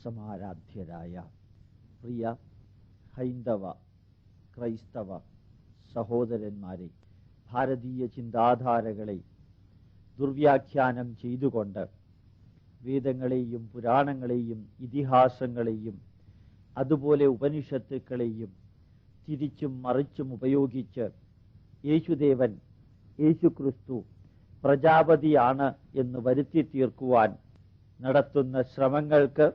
സമാരാധ്യരായ പ്രിയ ഹൈന്ദവ ക്രൈസ്തവ സഹോദരന്മാരെ, ഭാരതീയ ചിന്താധാരകളെ ദുർവ്യാഖ്യാനം ചെയ്തുകൊണ്ട് വേദങ്ങളെയും പുരാണങ്ങളെയും ഇതിഹാസങ്ങളെയും അതുപോലെ ഉപനിഷത്തുക്കളെയും തിരിച്ചും മറിച്ചും ഉപയോഗിച്ച് യേശുദേവൻ യേശുക്രിസ്തു പ്രജാപതിയാണ് എന്ന് വരുത്തി തീർക്കുവാൻ നടത്തുന്ന ശ്രമങ്ങൾക്ക്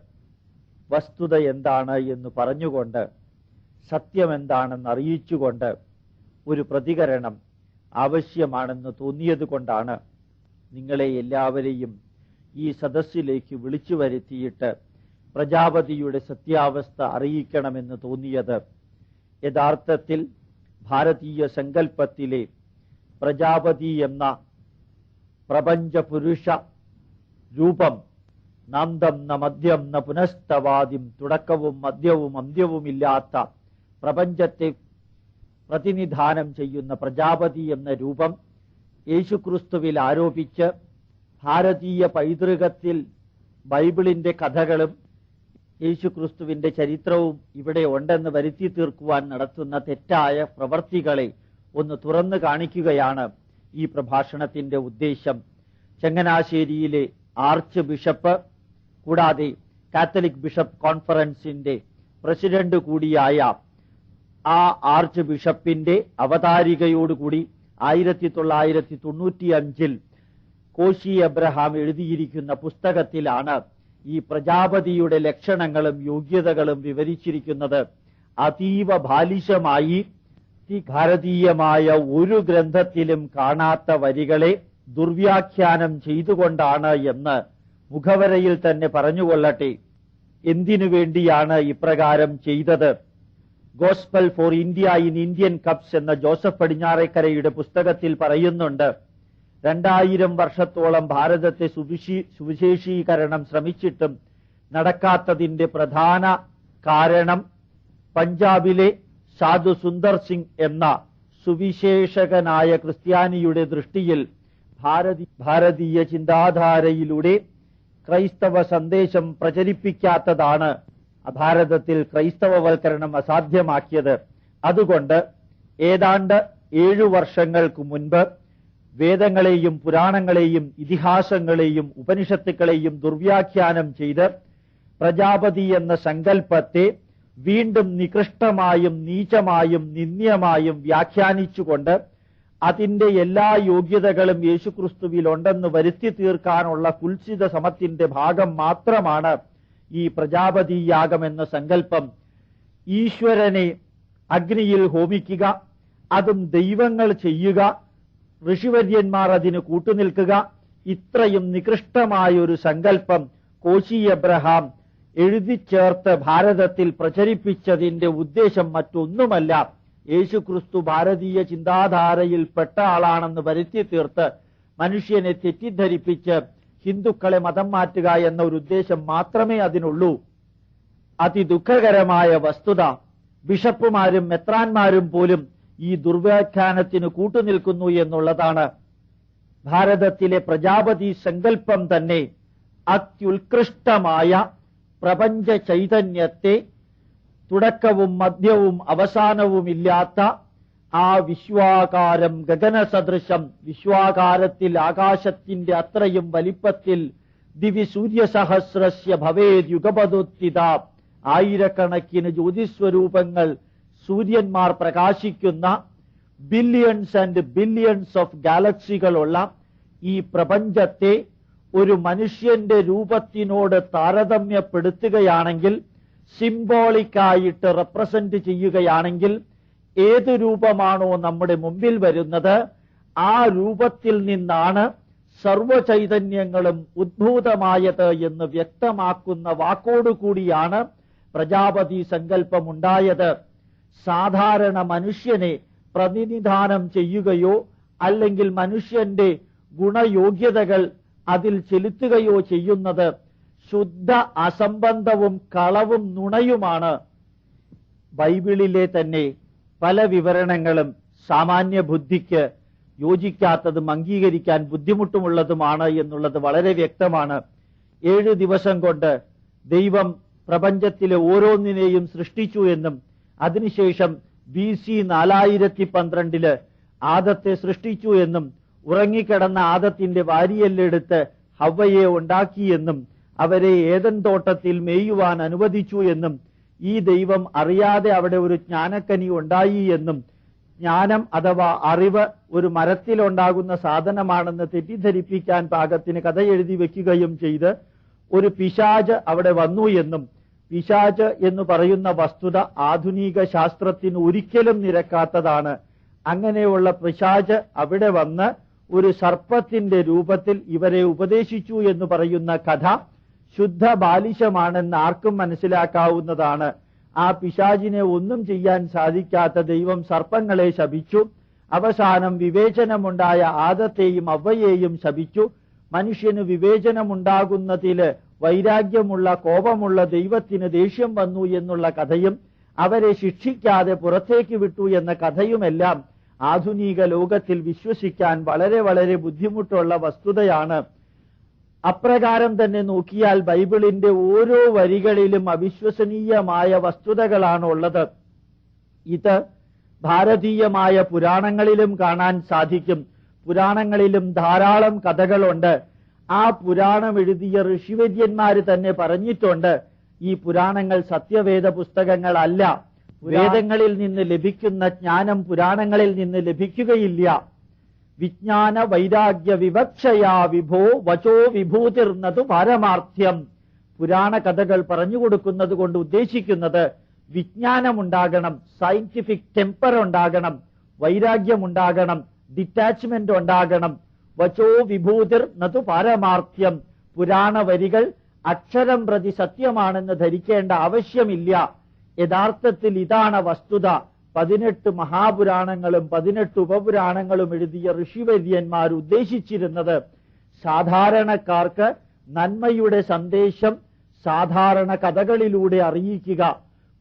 വസ്തുത എന്താണ് എന്ന് പറഞ്ഞുകൊണ്ട് സത്യമെന്താണെന്ന് അറിയിച്ചുകൊണ്ട് ഒരു പ്രതികരണം ആവശ്യമാണെന്ന് തോന്നിയതുകൊണ്ടാണ് നിങ്ങളെ എല്ലാവരെയും ഈ സദസ്സിലേക്ക് വിളിച്ചു വരുത്തിയിട്ട് പ്രജാപതിയുടെ സത്യാവസ്ഥ അറിയിക്കണമെന്ന് തോന്നിയത്. യഥാർത്ഥത്തിൽ ഭാരതീയ സങ്കല്പത്തിലെ പ്രജാപതി എന്ന പ്രപഞ്ചപുരുഷ രൂപം നാന്തം ന മദ്യം ന പുനസ്തവാദിം, തുടക്കവും മധ്യവും അന്ത്യവുമില്ലാത്ത പ്രപഞ്ചത്തെ പ്രതിനിധാനം ചെയ്യുന്ന പ്രജാപതി എന്ന രൂപം യേശുക്രിസ്തുവിൽ ആരോപിച്ച് ഭാരതീയ പൈതൃകത്തിൽ ബൈബിളിന്റെ കഥകളും യേശുക്രിസ്തുവിന്റെ ചരിത്രവും ഇവിടെ ഉണ്ടെന്ന് വരുത്തി തീർക്കുവാൻ നടത്തുന്ന തെറ്റായ പ്രവർത്തികളെ ഒന്ന് തുറന്നു കാണിക്കുകയാണ് ഈ പ്രഭാഷണത്തിന്റെ ഉദ്ദേശം. ചങ്ങനാശ്ശേരിയിലെ ആർച്ച് ബിഷപ്പ് കൂടാതെ കാത്തലിക് ബിഷപ്പ് കോൺഫറൻസിന്റെ പ്രസിഡന്റ് കൂടിയായ ആ ആർച്ച് ബിഷപ്പിന്റെ അവതാരികയോടുകൂടി 1995 കോശി എബ്രഹാം എഴുതിയിരിക്കുന്ന പുസ്തകത്തിലാണ് ഈ പ്രജാപതിയുടെ ലക്ഷണങ്ങളും യോഗ്യതകളും വിവരിച്ചിരിക്കുന്നത്. അതീവ ബാലിശമായി ഭാരതീയമായ ഒരു ഗ്രന്ഥത്തിലും കാണാത്ത വരികളെ ദുർവ്യാഖ്യാനം ചെയ്തുകൊണ്ടാണ് എന്ന് മുഖവരയിൽ തന്നെ പറഞ്ഞുകൊള്ളട്ടെ. എന്തിനു വേണ്ടിയാണ് ഇപ്രകാരം ചെയ്തത്? Gospel for India in Indian cups എന്ന ജോസഫ് പടിഞ്ഞാറേക്കരയുടെ പുസ്തകത്തിൽ പറയുന്നുണ്ട്, 2000 വർഷത്തോളം ഭാരതത്തെ സുവിശേഷീകരണം ശ്രമിച്ചിട്ടും നടക്കാത്തതിന്റെ പ്രധാന കാരണം പഞ്ചാബിലെ സാധു സുന്ദർ സിംഗ് എന്ന സുവിശേഷകനായ ക്രിസ്ത്യാനിയുടെ ദൃഷ്ടിയിൽ ഭാരതീയ ചിന്താധാരയിലൂടെ ക്രൈസ്തവ സന്ദേശം പ്രചരിപ്പിക്കാത്തതാണ് ഭാരതത്തിൽ ക്രൈസ്തവവൽക്കരണം അസാധ്യമാക്കിയത്. അതുകൊണ്ട് ഏതാണ്ട് 7 വർഷങ്ങൾക്ക് മുൻപ് വേദങ്ങളെയും പുരാണങ്ങളെയും ഇതിഹാസങ്ങളെയും ഉപനിഷത്തുക്കളെയും ദുർവ്യാഖ്യാനം ചെയ്ത് പ്രജാപതി എന്ന സങ്കല്പത്തെ വീണ്ടും നികൃഷ്ടമായും നീചമായും നിന്ദ്യമായും വ്യാഖ്യാനിച്ചുകൊണ്ട് അതിന്റെ എല്ലാ യോഗ്യതകളും യേശുക്രിസ്തുവിൽ ഉണ്ടെന്ന് വരുത്തി തീർക്കാനുള്ള കുൽസിത ശ്രമത്തിന്റെ ഭാഗം മാത്രമാണ് ഈ പ്രജാപതി യാഗം എന്ന സങ്കല്പം. ഈശ്വരനെ അഗ്നിയിൽ ഹോമിക്കുക, അതും ദൈവങ്ങൾ ചെയ്യുക, ഋഷിവര്യന്മാർ അതിന് കൂട്ടുനിൽക്കുക, ഇത്രയും നികൃഷ്ടമായ ഒരു സങ്കല്പം കോശി എബ്രഹാം എഴുതിച്ചേർത്ത് ഭാരതത്തിൽ പ്രചരിപ്പിച്ചതിന്റെ ഉദ്ദേശം മറ്റൊന്നുമല്ല, യേശുക്രിസ്തു ഭാരതീയ ചിന്താധാരയിൽപ്പെട്ട ആളാണെന്ന് വരുത്തി തീർത്ത് മനുഷ്യനെ തെറ്റിദ്ധരിപ്പിച്ച് ഹിന്ദുക്കളെ മതം മാറ്റുക എന്ന ഒരു ഉദ്ദേശം മാത്രമേ അതിനുള്ളൂ. അതിദുഃഖകരമായ വസ്തുത ബിഷപ്പുമാരും മെത്രാന്മാരും പോലും ഈ ദുർവ്യാഖ്യാനത്തിന് കൂട്ടുനിൽക്കുന്നു എന്നുള്ളതാണ്. ഭാരതത്തിലെ പ്രജാപതി സങ്കല്പം തന്നെ അത്യുത്കൃഷ്ടമായ പ്രപഞ്ച ചൈതന്യത്തെ തുടക്കവും മധ്യവും അവസാനവുമില്ലാത്ത ആ വിശ്വാകാരം ഗഗനസദൃശം, വിശ്വാകാരത്തിൽ ആകാശത്തിന്റെ അത്രയും വലിപ്പത്തിൽ ദിവി സൂര്യസഹസ്രസ്യ ഭവേദ് യുഗപദോത്തിത, ആയിരക്കണക്കിന് ജ്യോതിസ്വരൂപങ്ങൾ സൂര്യന്മാർ പ്രകാശിക്കുന്ന ബില്യൺസ് ആൻഡ് ബില്യൺസ് ഓഫ് ഗാലക്സികളുള്ള ഈ പ്രപഞ്ചത്തെ ഒരു മനുഷ്യന്റെ രൂപത്തിനോട് താരതമ്യപ്പെടുത്തുകയാണെങ്കിൽ, സിംബോളിക്കായിട്ട് റെപ്രസെന്റ് ചെയ്യുകയാണെങ്കിൽ, ഏത് രൂപമാണോ നമ്മുടെ മുമ്പിൽ വരുന്നത് ആ രൂപത്തിൽ നിന്നാണ് സർവചൈതന്യങ്ങളും ഉദ്ഭൂതമായത് എന്ന് വ്യക്തമാക്കുന്ന വാക്കോടുകൂടിയാണ് പ്രജാപതി സങ്കല്പമുണ്ടായത്. സാധാരണ മനുഷ്യനെ പ്രതിനിധാനം ചെയ്യുകയോ അല്ലെങ്കിൽ മനുഷ്യന്റെ ഗുണയോഗ്യതകൾ അതിൽ ചെലുത്തുകയോ ചെയ്യുന്നത് ശുദ്ധ അസംബന്ധവും കളവും നുണയുമാണ്. ബൈബിളിലെ തന്നെ പല വിവരണങ്ങളും സാമാന്യ ബുദ്ധിക്ക് യോജിക്കാത്തതും അംഗീകരിക്കാൻ ബുദ്ധിമുട്ടുമുള്ളതുമാണ് എന്നുള്ളത് വളരെ വ്യക്തമാണ്. 7 ദിവസം കൊണ്ട് ദൈവം പ്രപഞ്ചത്തിലെ ഓരോന്നിനെയും സൃഷ്ടിച്ചു എന്നും അതിനുശേഷം BC 4012 ആദത്തെ സൃഷ്ടിച്ചു എന്നും ഉറങ്ങിക്കിടന്ന ആദത്തിന്റെ വാരിയെല്ലെടുത്ത് ഹവ്വയെ ഉണ്ടാക്കിയെന്നും അവരെ ഏദൻ തോട്ടത്തിൽ മേയുവാൻ അനുവദിച്ചു എന്നും ഈ ദൈവം അറിയാതെ അവിടെ ഒരു ജ്ഞാനക്കനി ഉണ്ടായി എന്നും ജ്ഞാനം അഥവാ അറിവ് ഒരു മരത്തിലുണ്ടാകുന്ന സാധനമാണെന്ന് തെറ്റിദ്ധരിപ്പിക്കാൻ പാകത്തിന് കഥ എഴുതി വെക്കുകയും ചെയ്ത് ഒരു പിശാച് അവിടെ വന്നു എന്നും പിശാച് എന്ന് പറയുന്ന വസ്തുത ആധുനിക ശാസ്ത്രത്തിന് ഒരിക്കലും നിരക്കാത്തതാണ്. അങ്ങനെയുള്ള പിശാച് അവിടെ വന്ന് ഒരു സർപ്പത്തിന്റെ രൂപത്തിൽ ഇവരെ ഉപദേശിച്ചു എന്ന് പറയുന്ന കഥ ശുദ്ധ ബാലിശമാണെന്ന് ആർക്കും മനസ്സിലാക്കാവുന്നതാണ്. ആ പിശാചിനെ ഒന്നും ചെയ്യാൻ സാധിക്കാത്ത ദൈവം സർപ്പങ്ങളെ ശപിച്ചു. അവസാനം വിവേചനമുണ്ടായ ആദത്തെയും അവയെയും ശപിച്ചു. മനുഷ്യന് വിവേചനമുണ്ടാകുന്നതില് വൈരാഗ്യമുള്ള കോപമുള്ള ദൈവത്തിന് ദേഷ്യം വന്നു എന്നുള്ള കഥയും അവരെ ശിക്ഷിക്കാതെ പുറത്തേക്ക് വിട്ടു എന്ന കഥയുമെല്ലാം ആധുനിക ലോകത്തിൽ വിശ്വസിക്കാൻ വളരെ വളരെ ബുദ്ധിമുട്ടുള്ള വസ്തുതയാണ്. അപ്രകാരം തന്നെ നോക്കിയാൽ ബൈബിളിന്റെ ഓരോ വരികളിലും അവിശ്വസനീയമായ വസ്തുതകളാണുള്ളത്. ഇത് ഭാരതീയമായ പുരാണങ്ങളിലും കാണാൻ സാധിക്കും. പുരാണങ്ങളിലും ധാരാളം കഥകളുണ്ട്. ആ പുരാണം എഴുതിയ ഋഷിവര്യന്മാര് തന്നെ പറഞ്ഞിട്ടുണ്ട്, ഈ പുരാണങ്ങൾ സത്യവേദ പുസ്തകങ്ങളല്ല. വേദങ്ങളിൽ നിന്ന് ലഭിക്കുന്ന ജ്ഞാനം പുരാണങ്ങളിൽ നിന്ന് ലഭിക്കുകയില്ല. വിജ്ഞാന വൈരാഗ്യ വിവക്ഷയാ വിഭോ വചോ വിഭൂതിർന്നതു പാരമാർത്ഥ്യം. പുരാണ കഥകൾ പറഞ്ഞുകൊടുക്കുന്നത് കൊണ്ട് ഉദ്ദേശിക്കുന്നത് വിജ്ഞാനമുണ്ടാകണം, സയന്റിഫിക് ടെമ്പർ ഉണ്ടാകണം, വൈരാഗ്യമുണ്ടാകണം, ഡിറ്റാച്ച്മെന്റ് ഉണ്ടാകണം. വചോ വിഭൂതിർ നതു പാരമാർത്ഥ്യം. പുരാണ വരികൾ അക്ഷരം പ്രതി സത്യമാണെന്ന് ധരിക്കേണ്ട ആവശ്യമില്ല. യഥാർത്ഥത്തിൽ ഇതാണ് വസ്തുത. 18 മഹാപുരാണങ്ങളും 18 ഉപപുരാണങ്ങളും എഴുതിയ ഋഷിവര്യന്മാർ ഉദ്ദേശിച്ചിരുന്നത് സാധാരണക്കാർക്ക് നന്മയുടെ സന്ദേശം സാധാരണ കഥകളിലൂടെ അറിയിക്കുക.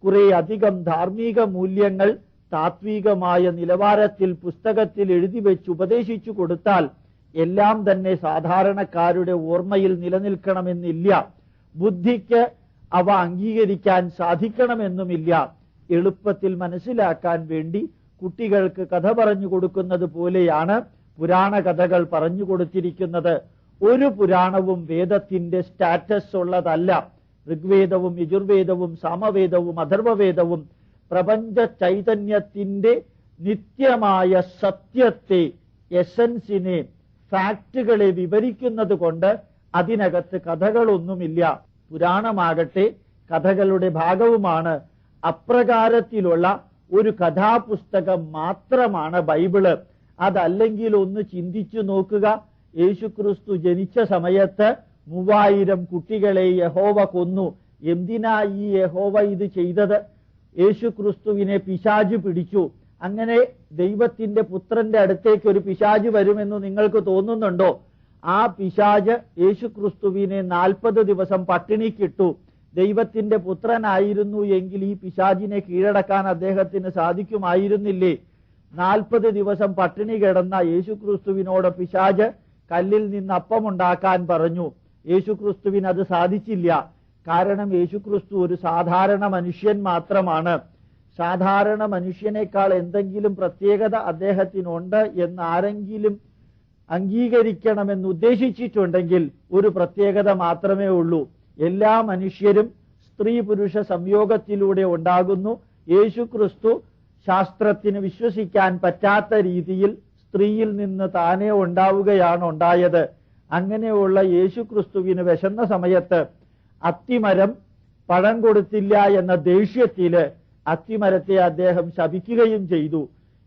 കുറെ അധികം ധാർമ്മിക മൂല്യങ്ങൾ താത്വികമായ നിലവാരത്തിൽ പുസ്തകത്തിൽ എഴുതി വെച്ച് ഉപദേശിച്ചു കൊടുത്താൽ എല്ലാം തന്നെ സാധാരണക്കാരുടെ ഓർമ്മയിൽ നിലനിൽക്കണമെന്നില്ല. ബുദ്ധിക്ക് അവ അംഗീകരിക്കാൻ സാധിക്കണമെന്നുമില്ല. എളുപ്പത്തിൽ മനസ്സിലാക്കാൻ വേണ്ടി കുട്ടികൾക്ക് കഥ പറഞ്ഞു കൊടുക്കുന്നത് പോലെയാണ് പുരാണ കഥകൾ പറഞ്ഞു കൊടുത്തിരിക്കുന്നത്. ഒരു പുരാണവും വേദത്തിന്റെ സ്റ്റാറ്റസ് ഉള്ളതല്ല. ഋഗ്വേദവും യജുർവേദവും സാമവേദവും അഥർവവേദവും പ്രപഞ്ച ചൈതന്യത്തിന്റെ നിത്യമായ സത്യത്തെ, എസൻസിനെ, ഫാക്റ്റുകളെ വിവരിക്കുന്നത് കൊണ്ട് അതിനകത്ത് കഥകളൊന്നുമില്ല. പുരാണമാകട്ടെ കഥകളുടെ ഭാഗവുമാണ്. അപ്രകാരത്തിലുള്ള ഒരു കഥാപുസ്തകം മാത്രമാണ് ബൈബിള്. അതല്ലെങ്കിൽ ഒന്ന് ചിന്തിച്ചു നോക്കുക. യേശുക്രിസ്തു ജനിച്ച സമയത്ത് 3000 കുട്ടികളെ യഹോവ കൊന്നു. എന്തിനാ ഈ യഹോവ ഇത് ചെയ്തത്? യേശുക്രിസ്തുവിനെ പിശാച് പിടിച്ചു. അങ്ങനെ ദൈവത്തിന്റെ പുത്രന്റെ അടുത്തേക്ക് ഒരു പിശാച് വരുമെന്ന് നിങ്ങൾക്ക് തോന്നുന്നുണ്ടോ? ആ പിശാച് യേശുക്രിസ്തുവിനെ 40 ദിവസം പട്ടിണിക്കിട്ടു. ദൈവത്തിന്റെ പുത്രനായിരുന്നു എങ്കിൽ ഈ പിശാചിനെ കീഴടക്കാൻ അദ്ദേഹത്തിന് സാധിക്കുമായിരുന്നില്ലേ? 40 ദിവസം പട്ടിണി കിടന്ന യേശുക്രിസ്തുവിനോട് പിശാച് കല്ലിൽ നിന്ന് അപ്പമുണ്ടാക്കാൻ പറഞ്ഞു. യേശുക്രിസ്തുവിന് അത് സാധിച്ചില്ല. കാരണം യേശുക്രിസ്തു ഒരു സാധാരണ മനുഷ്യൻ മാത്രമാണ്. സാധാരണ മനുഷ്യനേക്കാൾ എന്തെങ്കിലും പ്രത്യേകത അദ്ദേഹത്തിനുണ്ട് എന്ന് ആരെങ്കിലും അംഗീകരിക്കണമെന്ന് ഉദ്ദേശിച്ചിട്ടുണ്ടെങ്കിൽ ഒരു പ്രത്യേകത മാത്രമേ ഉള്ളൂ. എല്ലാ മനുഷ്യരും സ്ത്രീ പുരുഷ സംയോഗത്തിലൂടെ ഉണ്ടാകുന്നു. യേശുക്രിസ്തു ശാസ്ത്രത്തിന് വിശ്വസിക്കാൻ പറ്റാത്ത രീതിയിൽ സ്ത്രീയിൽ നിന്ന് താനേ ഉണ്ടാവുകയാണ് ഉണ്ടായത്. അങ്ങനെയുള്ള യേശുക്രിസ്തുവിന് വിശന്ന സമയത്ത് അത്തിമരം പഴം കൊടുത്തില്ല എന്ന ദേഷ്യത്തില് അത്തിമരത്തെ അദ്ദേഹം ശപിക്കുകയും ചെയ്തു.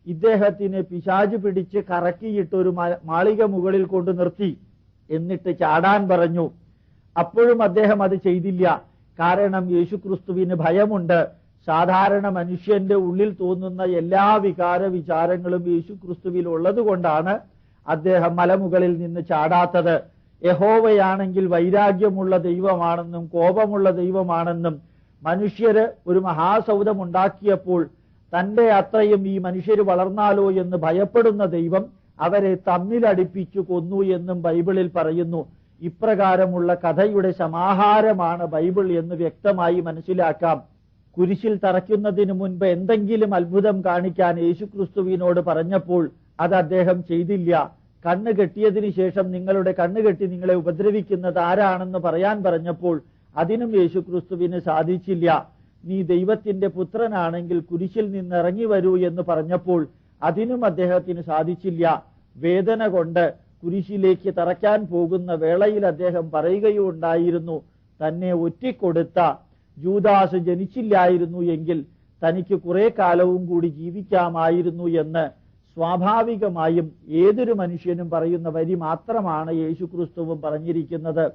ഇദ്ദേഹത്തിനെ പിശാച് പിടിച്ച് കറക്കിയിട്ട് ഒരു മാളിക മുകളിൽ കൊണ്ട് നിർത്തി. എന്നിട്ട് ചാടാൻ പറഞ്ഞു. അപ്പോഴും അദ്ദേഹം അത് ചെയ്തില്ല. കാരണം യേശുക്രിസ്തുവിന് ഭയമുണ്ട്. സാധാരണ മനുഷ്യന്റെ ഉള്ളിൽ തോന്നുന്ന എല്ലാ വികാര വിചാരങ്ങളും യേശുക്രിസ്തുവിൽ ഉള്ളത് കൊണ്ടാണ് അദ്ദേഹം മലമുകളിൽ നിന്ന് ചാടാത്തത്. യഹോവയാണെങ്കിൽ വൈരാഗ്യമുള്ള ദൈവമാണെന്നും കോപമുള്ള ദൈവമാണെന്നും മനുഷ്യര് ഒരു മഹാസൗധം ഉണ്ടാക്കിയപ്പോൾ തന്റെ അത്രയും ഈ മനുഷ്യര് വളർന്നാലോ എന്ന് ഭയപ്പെടുന്ന ദൈവം അവരെ തമ്മിലടിപ്പിച്ചു കൊന്നു എന്നും ബൈബിളിൽ പറയുന്നു. ഇപ്രകാരമുള്ള കഥയുടെ സമാഹാരമാണ് ബൈബിൾ എന്ന് വ്യക്തമായി മനസ്സിലാക്കാം. കുരിശിൽ തറയ്ക്കുന്നതിന് മുൻപ് എന്തെങ്കിലും അത്ഭുതം കാണിക്കാൻ യേശുക്രിസ്തുവിനോട് പറഞ്ഞപ്പോൾ അത് അദ്ദേഹം ചെയ്തില്ല. കണ്ണ് കെട്ടിയതിനു ശേഷം നിങ്ങളുടെ കണ്ണ് കെട്ടി നിങ്ങളെ ഉപദ്രവിക്കുന്നത് ആരാണെന്ന് പറയാൻ പറഞ്ഞപ്പോൾ അതിനും യേശുക്രിസ്തുവിന് സാധിച്ചില്ല. നീ ദൈവത്തിന്റെ പുത്രനാണെങ്കിൽ കുരിശിൽ നിന്ന് ഇറങ്ങി വരൂ എന്ന് പറഞ്ഞപ്പോൾ അതിനും അദ്ദേഹത്തിന് സാധിച്ചില്ല. വേദന കൊണ്ട് കുരിശിലേക്ക് തറയ്ക്കാൻ പോകുന്ന വേളയിൽ അദ്ദേഹം പറയുകയുണ്ടായിരുന്നു, തന്നെ ഒറ്റിക്കൊടുത്ത ജൂദാസ് ജനിച്ചില്ലായിരുന്നു എങ്കിൽ തനിക്ക് കുറെ കാലവും കൂടി ജീവിക്കാമായിരുന്നു എന്ന് സ്വാഭാവികമായും ഏതൊരു മനുഷ്യനും പറയുന്ന വരി മാത്രമാണ് യേശുക്രിസ്തുവും പറഞ്ഞിരിക്കുന്നത്.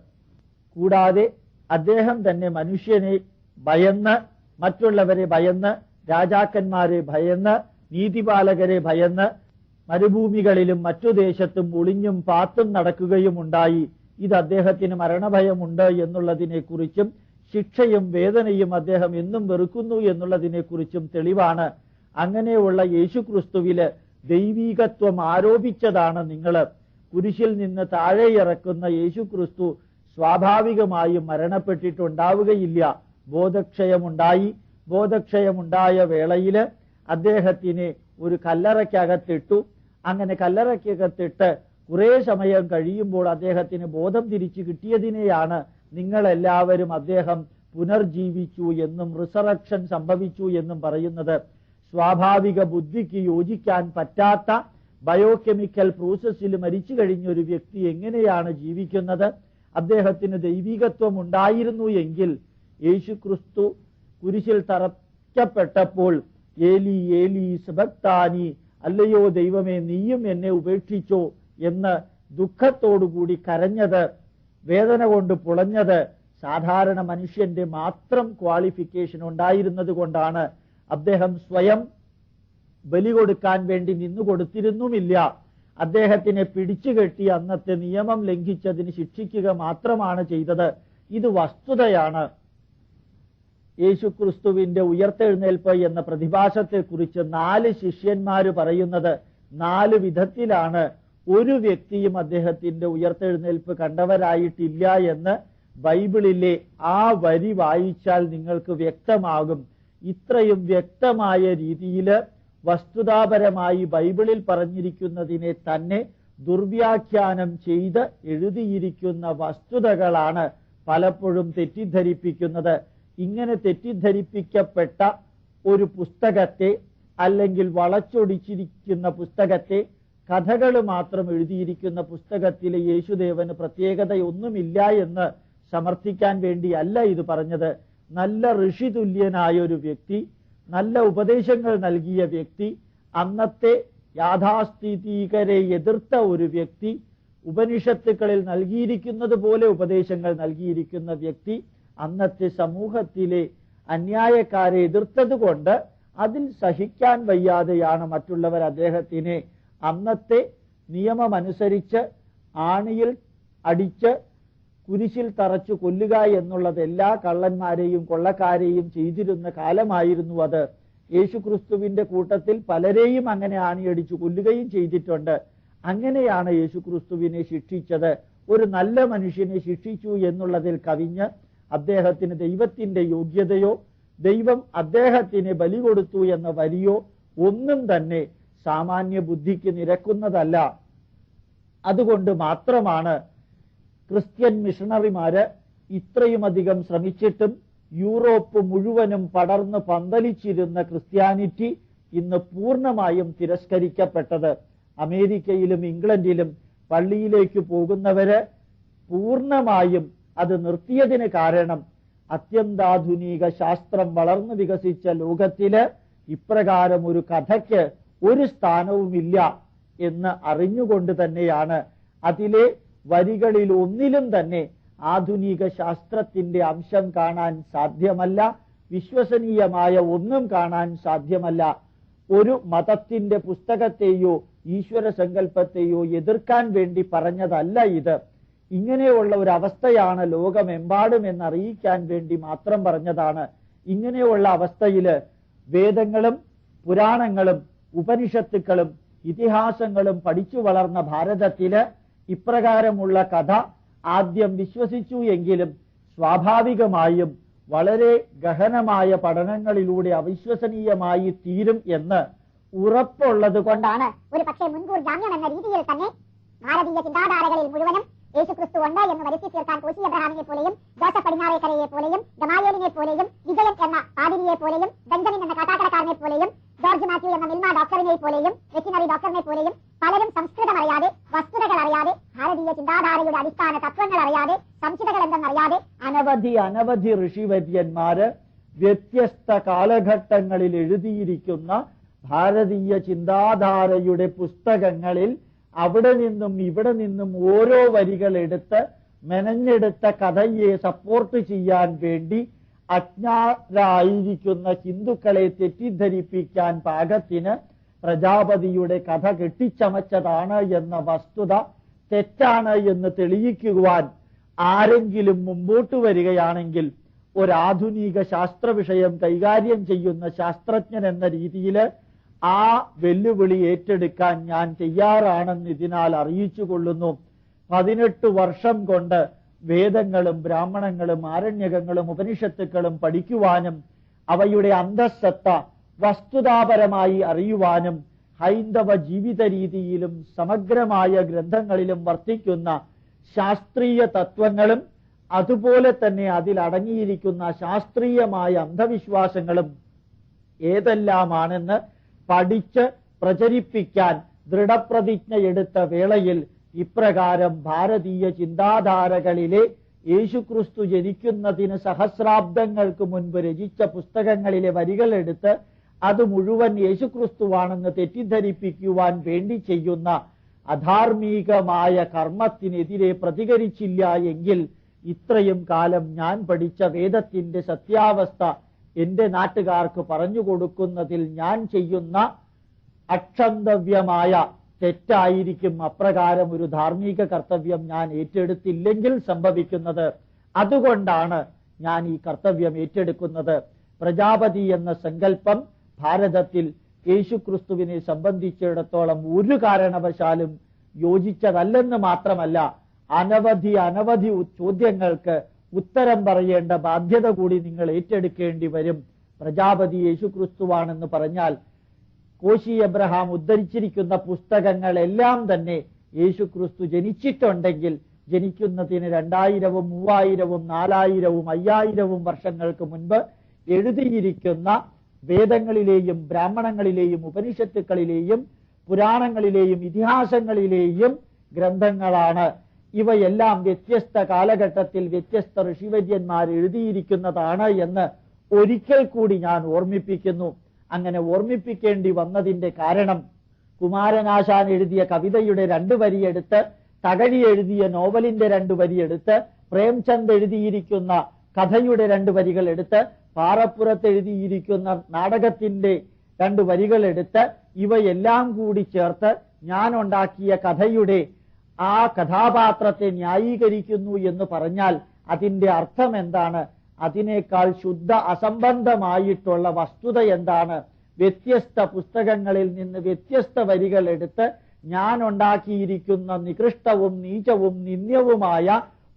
കൂടാതെ അദ്ദേഹം തന്നെ മനുഷ്യനെ ഭയന്ന്, മറ്റുള്ളവരെ ഭയന്ന്, രാജാക്കന്മാരെ ഭയന്ന്, നീതിപാലകരെ ഭയന്ന് മരുഭൂമികളിലും മറ്റു ദേശത്തും ഒളിഞ്ഞും പാത്തും നടക്കുകയും ഉണ്ടായി. ഇത് അദ്ദേഹത്തിന് മരണഭയമുണ്ട് എന്നുള്ളതിനെ കുറിച്ചും ശിക്ഷയും വേദനയും അദ്ദേഹം എന്നും വെറുക്കുന്നു എന്നുള്ളതിനെ കുറിച്ചും തെളിവാണ്. അങ്ങനെയുള്ള യേശുക്രിസ്തുവില് ദൈവീകത്വം ആരോപിച്ചതാണ് നിങ്ങൾ. കുരിശിൽ നിന്ന് താഴെ ഇറക്കുന്ന യേശുക്രിസ്തു സ്വാഭാവികമായും മരണപ്പെട്ടിട്ടുണ്ടാവുകയില്ല. ബോധക്ഷയമുണ്ടായി. ബോധക്ഷയമുണ്ടായ വേളയില് അദ്ദേഹത്തിനെ ഒരു കല്ലറയ്ക്കകത്തിട്ടു. അങ്ങനെ കല്ലറയ്ക്കകത്തിട്ട് കുറെ സമയം കഴിയുമ്പോൾ അദ്ദേഹത്തിന് ബോധം തിരിച്ചു കിട്ടിയതിനെയാണ് നിങ്ങളെല്ലാവരും അദ്ദേഹം പുനർജീവിച്ചു എന്നും റിസറക്ഷൻ സംഭവിച്ചു എന്നും പറയുന്നത്. സ്വാഭാവിക ബുദ്ധിക്ക് യോജിക്കാൻ പറ്റാത്ത ബയോകെമിക്കൽ പ്രോസസ്സിൽ മരിച്ചു കഴിഞ്ഞ ഒരു വ്യക്തി എങ്ങനെയാണ് ജീവിക്കുന്നത്? അദ്ദേഹത്തിന് ദൈവികത്വം ഉണ്ടായിരുന്നു എങ്കിൽ യേശുക്രിസ്തു കുരിശിൽ തറയ്ക്കപ്പെട്ടപ്പോൾ ഏലി ഏലി സബക്താനി, അല്ലയോ ദൈവമേ നീയും എന്നെ ഉപേക്ഷിച്ചോ എന്ന് ദുഃഖത്തോടുകൂടി കരഞ്ഞത്, വേദന കൊണ്ട് പുളഞ്ഞത് സാധാരണ മനുഷ്യന്റെ മാത്രം ക്വാളിഫിക്കേഷൻ ഉണ്ടായിരുന്നത് കൊണ്ടാണ്. അദ്ദേഹം സ്വയം ബലി കൊടുക്കാൻ വേണ്ടി നിന്നു കൊടുത്തിരുന്നുമില്ല. അദ്ദേഹത്തിനെ പിടിച്ചുകെട്ടി അന്നത്തെ നിയമം ലംഘിച്ചതിന് ശിക്ഷിക്കുക മാത്രമാണ് ചെയ്തത്. ഇത് വസ്തുതയാണ്. യേശുക്രിസ്തുവിന്റെ ഉയർത്തെഴുന്നേൽപ്പ് എന്ന പ്രതിഭാസത്തെക്കുറിച്ച് 4 ശിഷ്യന്മാര് പറയുന്നത് 4 വിധത്തിലാണ്. ഒരു വ്യക്തിയും അദ്ദേഹത്തിന്റെ ഉയർത്തെഴുന്നേൽപ്പ് കണ്ടവരായിട്ടില്ല എന്ന് ബൈബിളിലെ ആ വരി വായിച്ചാൽ നിങ്ങൾക്ക് വ്യക്തമാകും. ഇത്രയും വ്യക്തമായ രീതിയിൽ വസ്തുതാപരമായി ബൈബിളിൽ പറഞ്ഞിരിക്കുന്നതിനെ തന്നെ ദുർവ്യാഖ്യാനം ചെയ്ത് എഴുതിയിരിക്കുന്ന വസ്തുതകളാണ് പലപ്പോഴും തെറ്റിദ്ധരിപ്പിക്കുന്നത്. ഇങ്ങനെ തെറ്റിദ്ധരിപ്പിക്കപ്പെട്ട ഒരു പുസ്തകത്തെ, അല്ലെങ്കിൽ വളച്ചൊടിച്ചിരിക്കുന്ന പുസ്തകത്തെ, കഥകൾ മാത്രം എഴുതിയിരിക്കുന്ന പുസ്തകത്തിലെ യേശുദേവന് പ്രത്യേകതയൊന്നുമില്ല എന്ന് സമർത്ഥിക്കാൻ വേണ്ടിയല്ല ഇത് പറഞ്ഞത്. നല്ല ഋഷിതുല്യനായ ഒരു വ്യക്തി, നല്ല ഉപദേശങ്ങൾ നൽകിയ വ്യക്തി, അന്നത്തെ യാഥാസ്ഥിതികരെ എതിർത്ത ഒരു വ്യക്തി, ഉപനിഷത്തുക്കളിൽ നൽകിയിരിക്കുന്നത് പോലെ ഉപദേശങ്ങൾ നൽകിയിരിക്കുന്ന വ്യക്തി, അന്നത്തെ സമൂഹത്തിലെ അന്യായക്കാരെ എതിർത്തത് കൊണ്ട് അതിൽ സഹിക്കാൻ വയ്യാതെയാണ് മറ്റുള്ളവർ അദ്ദേഹത്തിനെ അന്നത്തെ നിയമമനുസരിച്ച് ആണിയിൽ അടിച്ച് കുരിശിൽ തറച്ചു കൊല്ലുക എന്നുള്ളത് എല്ലാ കള്ളന്മാരെയും കൊള്ളക്കാരെയും ചെയ്തിരുന്ന കാലമായിരുന്നു അത്. യേശുക്രിസ്തുവിന്റെ കൂട്ടത്തിൽ പലരെയും അങ്ങനെ ആണിയടിച്ചു കൊല്ലുകയും ചെയ്തിട്ടുണ്ട്. അങ്ങനെയാണ് യേശുക്രിസ്തുവിനെ ശിക്ഷിച്ചത്. ഒരു നല്ല മനുഷ്യനെ ശിക്ഷിച്ചു എന്നുള്ളതിൽ കവിഞ്ഞ് അദ്ദേഹത്തിന് ദൈവത്തിന്റെ യോഗ്യതയോ ദൈവം അദ്ദേഹത്തിന് ബലി കൊടുത്തു എന്ന വരിയോ ഒന്നും തന്നെ സാമാന്യ ബുദ്ധിക്ക് നിരക്കുന്നതല്ല. അതുകൊണ്ട് മാത്രമാണ് ക്രിസ്ത്യൻ മിഷണറിമാര് ഇത്രയുമധികം ശ്രമിച്ചിട്ടും യൂറോപ്പ് മുഴുവനും പടർന്ന് പന്തലിച്ചിരുന്ന ക്രിസ്ത്യാനിറ്റി ഇന്ന് പൂർണ്ണമായും തിരസ്കരിക്കപ്പെട്ടത്. അമേരിക്കയിലും ഇംഗ്ലണ്ടിലും പള്ളിയിലേക്ക് പോകുന്നവര് പൂർണ്ണമായും അത് നിർത്തിയതിന് കാരണം അത്യന്താധുനിക ശാസ്ത്രം വളർന്നു വികസിച്ച ലോകത്തില് ഇപ്രകാരം ഒരു കഥയ്ക്ക് ഒരു സ്ഥാനവുമില്ല എന്ന് അറിഞ്ഞുകൊണ്ട് തന്നെയാണ്. അതിലെ വരികളിൽ ഒന്നിലും തന്നെ ആധുനിക ശാസ്ത്രത്തിന്റെ അംശം കാണാൻ സാധ്യമല്ല. വിശ്വസനീയമായ ഒന്നും കാണാൻ സാധ്യമല്ല. ഒരു മതത്തിന്റെ പുസ്തകത്തെയോ ഈശ്വര സങ്കല്പത്തെയോ എതിർക്കാൻ വേണ്ടി പറഞ്ഞതല്ല ഇത്. ഇങ്ങനെയുള്ള ഒരു അവസ്ഥയാണ് ലോകമെമ്പാടും എന്നറിയിക്കാൻ വേണ്ടി മാത്രം പറഞ്ഞതാണ്. ഇങ്ങനെയുള്ള അവസ്ഥയില് വേദങ്ങളും പുരാണങ്ങളും ഉപനിഷത്തുക്കളും ഇതിഹാസങ്ങളും പഠിച്ചു വളർന്ന ഭാരതത്തില് ഇപ്രകാരമുള്ള കഥ ആദ്യം വിശ്വസിച്ചു എങ്കിലും സ്വാഭാവികമായും വളരെ ഗഹനമായ പഠനങ്ങളിലൂടെ അവിശ്വസനീയമായി തീരും എന്ന് ഉറപ്പുള്ളത് കൊണ്ടാണ് ഒരു പക്ഷേ മുൻകൂർ ജാമ്യം എന്ന രീതിയിൽ തന്നെ ഭാരതീയ ചിന്താധാരകളിൽ മുഴുവനും യേശുക്രിസ്തു ഉണ്ട് എന്ന് വരുത്തി തീർക്കാൻ കോശി എബ്രഹാമിനെ പോലെയും ജോസഫ് പടിഞ്ഞാറേക്കരയെ പോലെയും ഗമാലിയലിനെ പോലെയും വിജയൻ എന്ന പാതിരിയെ പോലെയും ബെഞ്ചമിൻ എന്ന കാട്ടാക്കടക്കാരനെ പോലെയും ജോർജ് മാത്യു എന്ന മിൽമ ഡോക്ടറിനെ പോലെയും വെറ്റിനറി ഡോക്ടറിനെ പോലെയും പലരും സംസ്കൃതം അറിയാതെ, വസ്തുതകൾ അറിയാതെ, ഭാരതീയ ചിന്താധാരയുടെ അടിസ്ഥാന തത്വങ്ങൾ അറിയാതെ, സംഹിതകൾ എന്തെന്നറിയാതെ അനവധി ഋഷിവര്യന്മാര് വ്യത്യസ്ത കാലഘട്ടങ്ങളിൽ എഴുതിയിരിക്കുന്ന ഭാരതീയ ചിന്താധാരയുടെ പുസ്തകങ്ങളിൽ അവിടെ നിന്നും ഇവിടെ നിന്നും ഓരോ വരികൾ എടുത്ത് മെനഞ്ഞെടുത്ത കഥയെ സപ്പോർട്ട് ചെയ്യാൻ വേണ്ടി അജ്ഞാതരായിരിക്കുന്ന ഹിന്ദുക്കളെ തെറ്റിദ്ധരിപ്പിക്കാൻ പാകത്തിന് പ്രജാപതിയുടെ കഥ കെട്ടിച്ചമച്ചതാണ് എന്ന വസ്തുത തെറ്റാണ് എന്ന് തെളിയിക്കുവാൻ ആരെങ്കിലും മുമ്പോട്ട് വരികയാണെങ്കിൽ ഒരാധുനിക ശാസ്ത്ര വിഷയം കൈകാര്യം ചെയ്യുന്ന ശാസ്ത്രജ്ഞൻ എന്ന രീതിയിൽ ആ വെല്ലുവിളി ഏറ്റെടുക്കാൻ ഞാൻ തയ്യാറാണെന്ന് ഇതിനാൽ അറിയിച്ചു കൊള്ളുന്നു. 18 വർഷം കൊണ്ട് വേദങ്ങളും ബ്രാഹ്മണങ്ങളും ആരണ്യകങ്ങളും ഉപനിഷത്തുക്കളും പഠിക്കുവാനും അവയുടെ അന്തഃസത്ത വസ്തുതാപരമായി അറിയുവാനും ഹൈന്ദവ ജീവിത രീതിയിലും സമഗ്രമായ ഗ്രന്ഥങ്ങളിലും വർത്തിക്കുന്ന ശാസ്ത്രീയ തത്വങ്ങളും അതുപോലെ തന്നെ അതിലടങ്ങിയിരിക്കുന്ന ശാസ്ത്രീയമായ അന്ധവിശ്വാസങ്ങളും ഏതെല്ലാമാണെന്ന് പഠിച്ച് പ്രചരിപ്പിക്കാൻ ദൃഢപ്രതിജ്ഞ എടുത്ത വേളയിൽ ഇപ്രകാരം ഭാരതീയ ചിന്താധാരകളിലെ യേശുക്രിസ്തു ജനിക്കുന്നതിന് സഹസ്രാബ്ദങ്ങൾക്ക് മുൻപ് രചിച്ച പുസ്തകങ്ങളിലെ വരികൾ എടുത്ത് അത് മുഴുവൻ യേശുക്രിസ്തുവാണെന്ന് തെറ്റിദ്ധരിപ്പിക്കുവാൻ വേണ്ടി ചെയ്യുന്ന അധാർമികമായ കർമ്മത്തിനെതിരെ പ്രതികരിച്ചില്ല എങ്കിൽ ഇത്രയും കാലം ഞാൻ പഠിച്ച വേദത്തിന്റെ സത്യാവസ്ഥ എന്റെ നാട്ടുകാർക്ക് പറഞ്ഞു കൊടുക്കുന്നതിൽ ഞാൻ ചെയ്യുന്ന അക്ഷന്തവ്യമായ തെറ്റായിരിക്കും. അപ്രകാരം ഒരു ധാർമ്മിക കർത്തവ്യം ഞാൻ ഏറ്റെടുത്തില്ലെങ്കിൽ സംഭവിക്കുന്നത്. അതുകൊണ്ടാണ് ഞാൻ ഈ കർത്തവ്യം ഏറ്റെടുക്കുന്നത്. പ്രജാപതി എന്ന സങ്കല്പം ഭാരതത്തിൽ യേശുക്രിസ്തുവിനെ സംബന്ധിച്ചിടത്തോളം ഒരു കാരണവശാലും യോജിച്ചതല്ലെന്ന് മാത്രമല്ല, അനവധി ചോദ്യങ്ങൾക്ക് ഉത്തരം പറയേണ്ട ബാധ്യത കൂടി നിങ്ങൾ ഏറ്റെടുക്കേണ്ടി വരും. പ്രജാപതി യേശുക്രിസ്തുവാണെന്ന് പറഞ്ഞാൽ കോശി എബ്രഹാം ഉദ്ധരിച്ചിരിക്കുന്ന പുസ്തകങ്ങളെല്ലാം തന്നെ യേശുക്രിസ്തു ജനിച്ചിട്ടുണ്ടെങ്കിൽ ജനിക്കുന്നതിന് 2000, 3000, 4000, 5000 വർഷങ്ങൾക്ക് മുൻപ് എഴുതിയിരിക്കുന്ന വേദങ്ങളിലെയും ബ്രാഹ്മണങ്ങളിലെയും ഉപനിഷത്തുക്കളിലെയും പുരാണങ്ങളിലെയും ഇതിഹാസങ്ങളിലെയും ഗ്രന്ഥങ്ങളാണ്. ഇവയെല്ലാം വ്യത്യസ്ത കാലഘട്ടത്തിൽ വ്യത്യസ്ത ഋഷിവര്യന്മാർ എഴുതിയിരിക്കുന്നതാണ് എന്ന് ഒരിക്കൽ കൂടി ഞാൻ ഓർമ്മിപ്പിക്കുന്നു. അങ്ങനെ ഓർമ്മിപ്പിക്കേണ്ടി വന്നതിന്റെ കാരണം കുമാരനാശാൻ എഴുതിയ കവിതയുടെ 2 വരിയെടുത്ത്, തകഴി എഴുതിയ നോവലിന്റെ 2 വരിയെടുത്ത്, പ്രേംചന്ദ് എഴുതിയിരിക്കുന്ന കഥയുടെ 2 വരികൾ എടുത്ത്, പാറപ്പുറത്ത് എഴുതിയിരിക്കുന്ന നാടകത്തിന്റെ 2 വരികൾ എടുത്ത് ഇവയെല്ലാം കൂടി ചേർത്ത് ഞാൻ ഉണ്ടാക്കിയ കഥയുടെ ആ കഥാപാത്രത്തെ ന്യായീകരിക്കുന്നു എന്ന് പറഞ്ഞാൽ അതിന്റെ അർത്ഥം എന്താണ്? അതിനേക്കാൾ ശുദ്ധ അസംബന്ധമായിട്ടുള്ള വസ്തുത എന്താണ്? വ്യത്യസ്ത പുസ്തകങ്ങളിൽ നിന്ന് വ്യത്യസ്ത വരികൾ എടുത്ത് ഞാൻ ഉണ്ടാക്കിയിരിക്കുന്ന നികൃഷ്ടവും നീചവും നിന്ദ്യവുമായ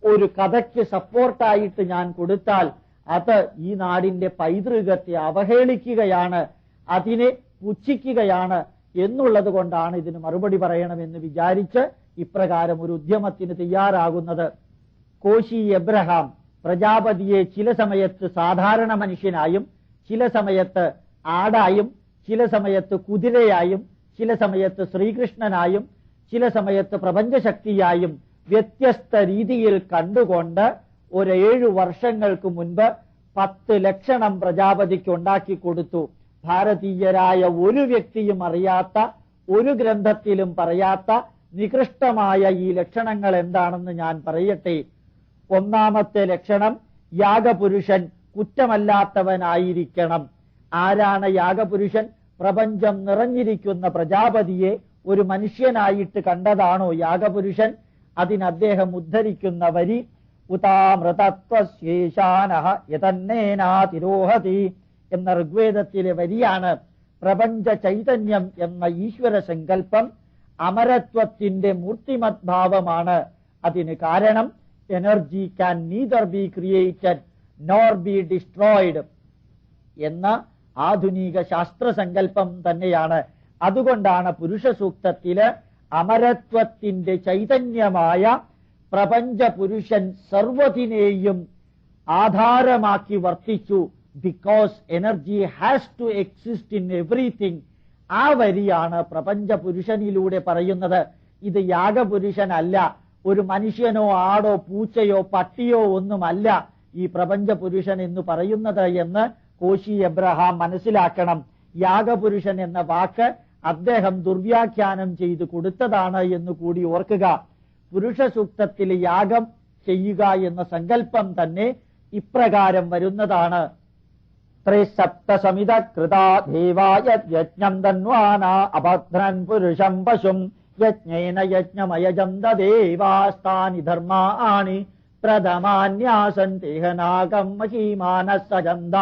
ഒരു കഥയ്ക്ക് സപ്പോർട്ടായിട്ട് ഞാൻ കൊടുത്താൽ അത് ഈ നാടിന്റെ പൈതൃകത്തെ അവഹേളിക്കുകയാണ്, അതിനെ പുച്ഛിക്കുകയാണ് എന്നുള്ളത് കൊണ്ടാണ് ഇതിന് മറുപടി പറയണമെന്ന് വിചാരിച്ച് ഇപ്രകാരം ഒരു ഉദ്യമത്തിന് തയ്യാറാകുന്നത്. കോശി എബ്രഹാം പ്രജാപതിയെ ചില സമയത്ത് സാധാരണ മനുഷ്യനായും, ചില സമയത്ത് ആടായും, ചില സമയത്ത് കുതിരയായും, ചില സമയത്ത് ശ്രീകൃഷ്ണനായും, ചില സമയത്ത് പ്രപഞ്ചശക്തിയായും വ്യത്യസ്ത രീതിയിൽ കണ്ടുകൊണ്ട് 7 വർഷങ്ങൾക്ക് മുൻപ് 10 ലക്ഷണം പ്രജാപതിക്ക് ഉണ്ടാക്കി കൊടുത്തു. ഭാരതീയരായ ഒരു വ്യക്തിയും അറിയാത്ത, ഒരു ഗ്രന്ഥത്തിലും പറയാത്ത നികൃഷ്ടമായ ഈ ലക്ഷണങ്ങൾ എന്താണെന്ന് ഞാൻ പറയട്ടെ. ഒന്നാമത്തെ ലക്ഷണം, യാഗപുരുഷൻ കുറ്റമല്ലാത്തവനായിരിക്കണം. ആരാണ് യാഗപുരുഷൻ? പ്രപഞ്ചം നിറഞ്ഞിരിക്കുന്ന പ്രജാപതിയെ ഒരു മനുഷ്യനായിട്ട് കണ്ടതാണോ യാഗപുരുഷൻ? അതിന് അദ്ദേഹം ഉദ്ധരിക്കുന്ന വരി ഉതാമൃതത്വശേഷാനഃ യതന്നേനാതിരോഹതി എന്ന ഋഗ്വേദത്തിലെ വരിയാണ്. പ്രപഞ്ച ചൈതന്യം എന്ന ഈശ്വര സങ്കല്പം അമരത്വത്തിന്റെ മൂർത്തിമത് ഭാവമാണ്. അതിന് കാരണം energy can neither be created nor B destroyed എന്ന ആധുനിക ശാസ്ത്രസങ്കല്പം തന്നെയാണ്. അതുകൊണ്ടാണ് പുരുഷ സൂക്തത്തില് അമരത്വത്തിന്റെ ചൈതന്യമായ പ്രപഞ്ച പുരുഷൻ സർവ്വതിനെയും ആധാരമാക്കി വർത്തിച്ചു. Because energy has to exist in everything. ആ വരിയാണ് പ്രപഞ്ച പുരുഷനിലൂടെ പറയുന്നത്. ഇത് യാഗപുരുഷനല്ല, ഒരു മനുഷ്യനോ ആടോ പൂച്ചയോ പട്ടിയോ ഒന്നുമല്ല ഈ പ്രപഞ്ച പുരുഷൻ എന്ന് പറയുന്നത് എന്ന് കോശി എബ്രഹാം മനസ്സിലാക്കണം. യാഗപുരുഷൻ എന്ന വാക്ക് അദ്ദേഹം ദുർവ്യാഖ്യാനം ചെയ്ത് കൊടുത്തതാണ് എന്ന് കൂടി ഓർക്കുക. പുരുഷ സൂക്തത്തിൽ യാഗം ചെയ്യുക എന്ന സങ്കല്പം തന്നെ ഇപ്രകാരം വരുന്നതാണ്. ത്രിസപ്തസമിത കൃതാ ദേവായ യജ്ഞം തന്വാന അഭദ്രൻ പുരുഷം പശും യജ്ഞേന യജ്ഞമയജന്ത ദേവാസ്താനി ധർമാണി പ്രഥമാന്യാസൻ തേഹനാകം മഹീമാനസജന്ത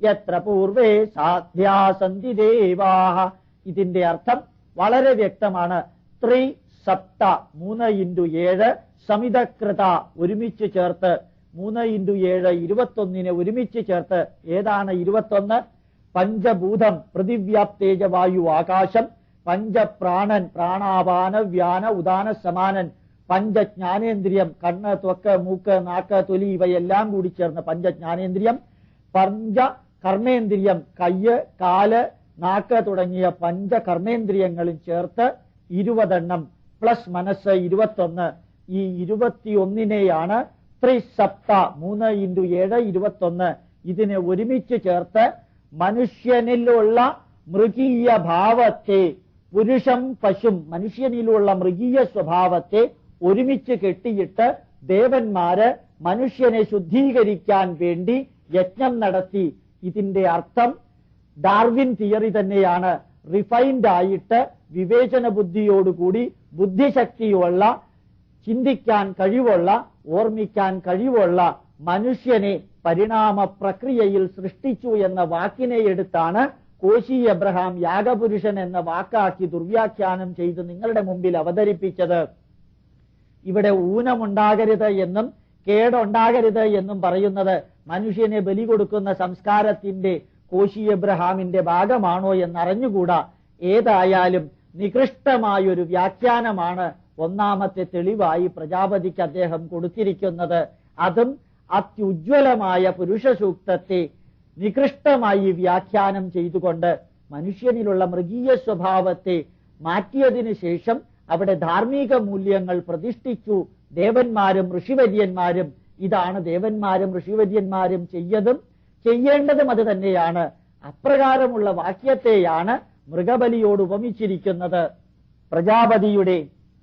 യത്ര പൂർവേ സാധ്യാസന്തി ദേവാഹ. ഇതിന്റെ അർത്ഥം വളരെ വ്യക്തമാണ്. ത്രി സപ്ത 3x7 സമിതകൃത ഒരുമിച്ച് ചേർത്ത് 3x7 21 ഒരുമിച്ച് ചേർത്ത് ഏതാണ് 21? പഞ്ചഭൂതം പൃഥിവ്യാപ്തേജ വായു ആകാശം, പഞ്ചപ്രാണൻ പ്രാണാപാന വ്യാന ഉദാന സമാനൻ, പഞ്ചജ്ഞാനേന്ദ്രിയം കണ്ണ് ത്വക്ക് മൂക്ക് നാക്ക് തൊലി ഇവയെല്ലാം കൂടി ചേർന്ന് പഞ്ചജ്ഞാനേന്ദ്രിയം, പഞ്ച കർമ്മേന്ദ്രിയം കയ്യ് കാല് നാക്ക് തുടങ്ങിയ പഞ്ചകർമ്മേന്ദ്രിയങ്ങളും ചേർത്ത് 20 പ്ലസ് മനസ്സ് 21. ഈ 21നെയാണ് ത്രിസപ്ത 3x7 21. ഇതിനെ ഒരുമിച്ച് ചേർത്ത് മനുഷ്യനിലുള്ള മൃഗീയ ഭാവത്തെ, പുരുഷം പശും മനുഷ്യനിലുള്ള മൃഗീയ സ്വഭാവത്തെ ഒരുമിച്ച് കെട്ടിയിട്ട് ദേവന്മാര് മനുഷ്യനെ ശുദ്ധീകരിക്കാൻ വേണ്ടി യജ്ഞം നടത്തി. ഇതിന്റെ അർത്ഥം ഡാർവിൻ തിയറി തന്നെയാണ്. റിഫൈൻഡ് ആയിട്ട് വിവേചന ബുദ്ധിയോടുകൂടി ബുദ്ധിശക്തിയുള്ള, ചിന്തിക്കാൻ കഴിവുള്ള, ഓർമ്മിക്കാൻ കഴിവുള്ള മനുഷ്യനെ പരിണാമ പ്രക്രിയയിൽ സൃഷ്ടിച്ചു എന്ന വാക്കിനെ എടുത്താണ് കോശി എബ്രഹാം യാഗപുരുഷൻ എന്ന വാക്കാക്കി ദുർവ്യാഖ്യാനം ചെയ്ത് നിങ്ങളുടെ മുമ്പിൽ അവതരിപ്പിച്ചത്. ഇവിടെ ഊനമുണ്ടാകരുത് എന്നും കേടുണ്ടാകരുത് എന്നും പറയുന്നത് മനുഷ്യനെ ബലി കൊടുക്കുന്ന സംസ്കാരത്തിന്റെ കോശി എബ്രഹാമിന്റെ ഭാഗമാണോ എന്നറിഞ്ഞുകൂടാ. ഏതായാലും നികൃഷ്ടമായൊരു വ്യാഖ്യാനമാണ് ഒന്നാമത്തെ തെളിവായി പ്രജാപതിക്ക് അദ്ദേഹം കൊടുത്തിരിക്കുന്നത്. അതും അത്യുജ്വലമായ പുരുഷ സൂക്തത്തെ നികൃഷ്ടമായി വ്യാഖ്യാനം ചെയ്തുകൊണ്ട് മനുഷ്യനിലുള്ള മൃഗീയ സ്വഭാവത്തെ മാറ്റിയതിനു ശേഷം അവിടെ ധാർമ്മിക മൂല്യങ്ങൾ പ്രതിഷ്ഠിച്ചു ദേവന്മാരും ഋഷിവര്യന്മാരും. ഇതാണ് ദേവന്മാരും ഋഷിവര്യന്മാരും ചെയ്യേണ്ടതും അത് തന്നെയാണ്. അപ്രകാരമുള്ള വാക്യത്തെയാണ് മൃഗബലിയോട് ഉപമിച്ചിരിക്കുന്നത്. പ്രജാപതിയുടെ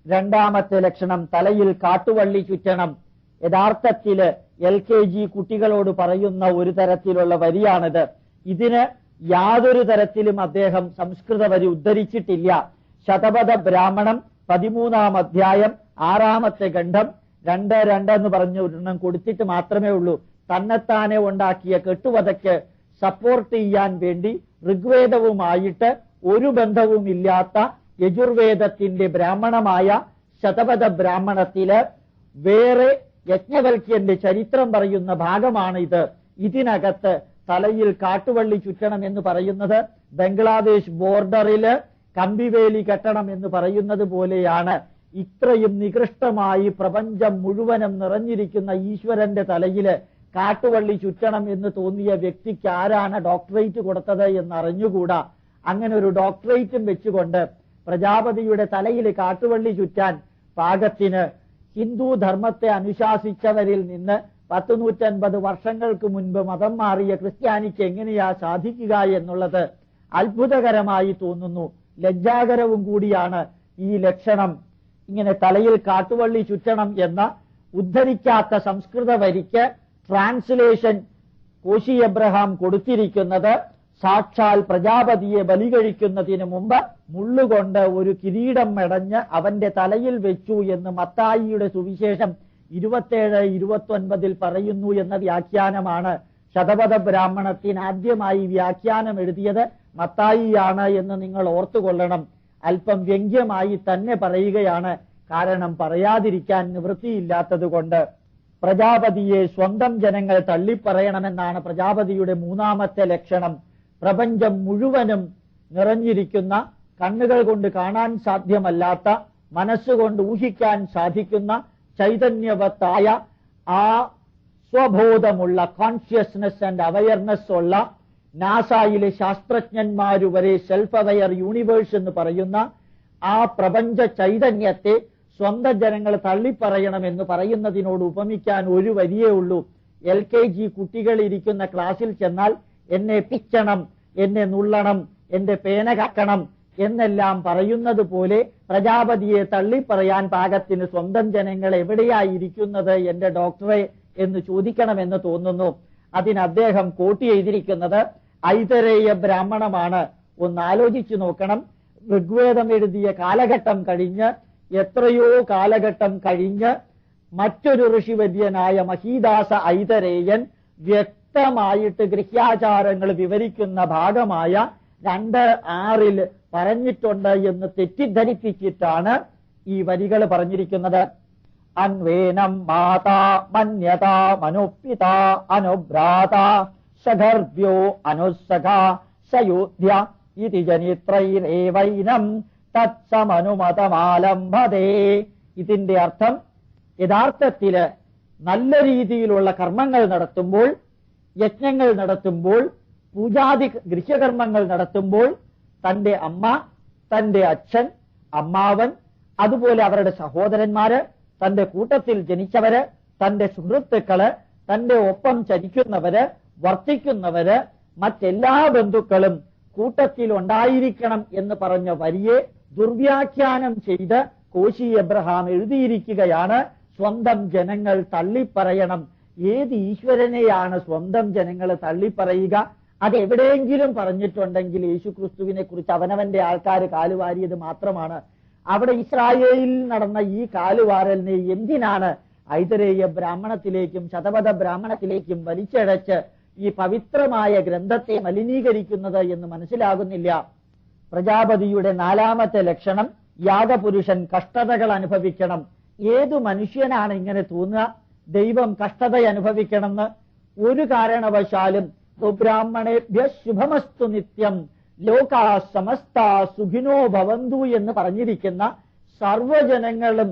രണ്ടാമത്തെ ലക്ഷണം തലയിൽ കാട്ടുവള്ളി ചുറ്റണം. യഥാർത്ഥത്തില് LKG കുട്ടികളോട് പറയുന്ന ഒരു തരത്തിലുള്ള വരിയാണിത്. ഇതിന് യാതൊരു തരത്തിലും അദ്ദേഹം സംസ്കൃത വരി ഉദ്ധരിച്ചിട്ടില്ല. ശതപഥ ബ്രാഹ്മണം 13-ാം അധ്യായം 6-ാമത്തെ ഖണ്ഡം 2:2 എന്ന് പറഞ്ഞ ഒരെണ്ണം കൊടുത്തിട്ട് മാത്രമേ ഉള്ളൂ. തന്നെത്താനെ ഉണ്ടാക്കിയ കെട്ടുവതയ്ക്ക് സപ്പോർട്ട് ചെയ്യാൻ വേണ്ടി ഋഗ്വേദവുമായിട്ട് ഒരു ബന്ധവുമില്ലാത്ത യജുർവേദത്തിന്റെ ബ്രാഹ്മണമായ ശതപഥ ബ്രാഹ്മണത്തില് വേറെ യജ്ഞവൽക്യന്റെ ചരിത്രം പറയുന്ന ഭാഗമാണ് ഇത്. ഇതിനകത്ത് തലയിൽ കാട്ടുവള്ളി ചുറ്റണം എന്ന് പറയുന്നത് ബംഗ്ലാദേശ് ബോർഡറില് കമ്പിവേലി കെട്ടണം എന്ന് പറയുന്നത് പോലെയാണ്. ഇത്രയും നികൃഷ്ടമായി പ്രപഞ്ചം മുഴുവനും നിറഞ്ഞിരിക്കുന്ന ഈശ്വരന്റെ തലയില് കാട്ടുവള്ളി ചുറ്റണം എന്ന് തോന്നിയ വ്യക്തിക്ക് ആരാണ് ഡോക്ടറേറ്റ് കൊടുത്തത് എന്നറിഞ്ഞുകൂടാ. അങ്ങനെ ഒരു ഡോക്ടറേറ്റും വെച്ചുകൊണ്ട് പ്രജാപതിയുടെ തലയിൽ കാട്ടുവള്ളി ചുറ്റാൻ പാകത്തിന് ഹിന്ദു ധർമ്മത്തെ അനുശാസിച്ചവരിൽ നിന്ന് 150 വർഷങ്ങൾക്ക് മുൻപ് മതം മാറിയ ക്രിസ്ത്യാനിക്ക് എങ്ങനെയാ സാധിക്കുക എന്നുള്ളത് അത്ഭുതകരമായി തോന്നുന്നു. ലജ്ജാകരവും കൂടിയാണ് ഈ ലക്ഷണം. ഇങ്ങനെ തലയിൽ കാട്ടുവള്ളി ചുറ്റണം എന്ന ഉദ്ധരിക്കാത്ത സംസ്കൃത വരിക്ക് ട്രാൻസ്ലേഷൻ കോശി എബ്രഹാം കൊടുത്തിരിക്കുന്നത് സാക്ഷാൽ പ്രജാപതിയെ ബലി കഴിക്കുന്നതിന് മുമ്പ് മുള്ളുകൊണ്ട് ഒരു കിരീടം മെടഞ്ഞ് അവന്റെ തലയിൽ വെച്ചു എന്ന് മത്തായിയുടെ സുവിശേഷം 27-29 പറയുന്നു എന്ന വ്യാഖ്യാനമാണ്. ശതപഥ ബ്രാഹ്മണത്തിന് ആദ്യമായി വ്യാഖ്യാനം എഴുതിയത് മത്തായിയാണ് എന്ന് നിങ്ങൾ ഓർത്തുകൊള്ളണം. അല്പം വ്യംഗ്യമായി തന്നെ പറയുകയാണ്, കാരണം പറയാതിരിക്കാൻ നിവൃത്തിയില്ലാത്തത് കൊണ്ട്. പ്രജാപതിയെ സ്വന്തം ജനങ്ങൾ തള്ളിപ്പറയണമെന്നാണ് പ്രജാപതിയുടെ മൂന്നാമത്തെ ലക്ഷണം. പ്രപഞ്ചം മുഴുവനും നിറഞ്ഞിരിക്കുന്ന, കണ്ണുകൾ കൊണ്ട് കാണാൻ സാധ്യമല്ലാത്ത, മനസ്സുകൊണ്ട് ഊഹിക്കാൻ സാധിക്കുന്ന ചൈതന്യവത്തായ ആ സ്വബോധമുള്ള കോൺഷ്യസ്നെസ് ആൻഡ് അവയർനെസ് ഉള്ള, നാസയിലെ ശാസ്ത്രജ്ഞന്മാര് വരെ സെൽഫ് അവയർ യൂണിവേഴ്സ് എന്ന് പറയുന്ന ആ പ്രപഞ്ച ചൈതന്യത്തെ സ്വന്തം ജനങ്ങൾ തള്ളിപ്പറയണമെന്ന് പറയുന്നതിനോട് ഉപമിക്കാൻ ഒരു വരിയേ ഉള്ളൂ. LKG കുട്ടികൾ ഇരിക്കുന്ന ക്ലാസ്സിൽ ചെന്നാൽ എന്നെ പിച്ചണം, എന്നെ നുള്ളണം, എന്റെ പേന കക്കണം എന്നെല്ലാം പറയുന്നത് പോലെ പ്രജാപതിയെ തള്ളിപ്പറയാൻ പാകത്തിന് സ്വന്തം ജനങ്ങൾ എവിടെയായിരിക്കുന്നത് എന്റെ ഡോക്ടറെ എന്ന് ചോദിക്കണമെന്ന് തോന്നുന്നു. അതിന് അദ്ദേഹം കോട്ട് ചെയ്തിരിക്കുന്നത് ഐതരേയ ബ്രാഹ്മണമാണ്. ഒന്ന് ആലോചിച്ചു നോക്കണം. ഋഗ്വേദം എഴുതിയ കാലഘട്ടം കഴിഞ്ഞ്, എത്രയോ കാലഘട്ടം കഴിഞ്ഞ് മറ്റൊരു ഋഷിവര്യനായ മഹീദാസ ഐതരേയൻ വ്യക്തമായിട്ട് ഗൃഹ്യാചാരങ്ങൾ വിവരിക്കുന്ന ഭാഗമായ 2:6 പറഞ്ഞിട്ടുണ്ട് എന്ന് തെറ്റിദ്ധരിപ്പിച്ചിട്ടാണ് ഈ വരികൾ പറഞ്ഞിരിക്കുന്നത്. അൻവേനം മാതാ മന്യത മനുപിത അനുഭ്രാത സഗർഭ്യോ അനുസഖ സയോധ്യ ഇതി ജനിത്രൈരേവൈനം തത്സമനുമതമാലംബതേ. ഇതിന്റെ അർത്ഥം, യഥാർത്ഥത്തില് നല്ല രീതിയിലുള്ള കർമ്മങ്ങൾ നടത്തുമ്പോൾ, യജ്ഞങ്ങൾ നടത്തുമ്പോൾ, പൂജാതി ഗൃഹ്യകർമ്മങ്ങൾ നടത്തുമ്പോൾ തന്റെ അമ്മ, തന്റെ അച്ഛൻ, അമ്മാവൻ, അതുപോലെ അവരുടെ സഹോദരന്മാര്, തന്റെ കൂട്ടത്തിൽ ജനിച്ചവര്, തന്റെ സുഹൃത്തുക്കള്, തന്റെ ഒപ്പം ചരിക്കുന്നവര്, വർത്തിക്കുന്നവര്, മറ്റെല്ലാ ബന്ധുക്കളും കൂട്ടത്തിൽ ഉണ്ടായിരിക്കണം എന്ന് പറഞ്ഞ വരിയെ ദുർവ്യാഖ്യാനം ചെയ്ത് കോശി എബ്രഹാം എഴുതിയിരിക്കുകയാണ്. സ്വന്തം ജനങ്ങൾ തള്ളിപ്പറയണം. ഏത് ഈശ്വരനെയാണ് സ്വന്തം ജനങ്ങൾ തള്ളിപ്പറയുക? അതെവിടെയെങ്കിലും പറഞ്ഞിട്ടുണ്ടെങ്കിൽ യേശുക്രിസ്തുവിനെ കുറിച്ച് അവനവന്റെ ആൾക്കാർ കാലുവാരിയത് മാത്രമാണ്. അവിടെ ഇസ്രായേലിൽ നടന്ന ഈ കാലുവാരലിനെ എന്തിനാണ് ഐതരേയ ബ്രാഹ്മണത്തിലേക്കും ശതപഥ ബ്രാഹ്മണത്തിലേക്കും വലിച്ചഴച്ച് ഈ പവിത്രമായ ഗ്രന്ഥത്തെ മലിനീകരിക്കുന്നത് എന്ന് മനസ്സിലാകുന്നില്ല. പ്രജാപതിയുടെ 4ാമത്തെ ലക്ഷണം, യാഗപുരുഷൻ കഷ്ടതകൾ അനുഭവിക്കണം. ഏതു മനുഷ്യനാണ് ഇങ്ങനെ തോന്നുക ദൈവം കഷ്ടത അനുഭവിക്കണമെന്ന്? ഒരു കാരണവശാലും ബ്രാഹ്മണേഭ്യ ശുഭമസ്തു നിത്യം ലോകാ സമസ്ത സുഖിനോ ഭവന്തു എന്ന് പറഞ്ഞിരിക്കുന്ന, സർവജനങ്ങളും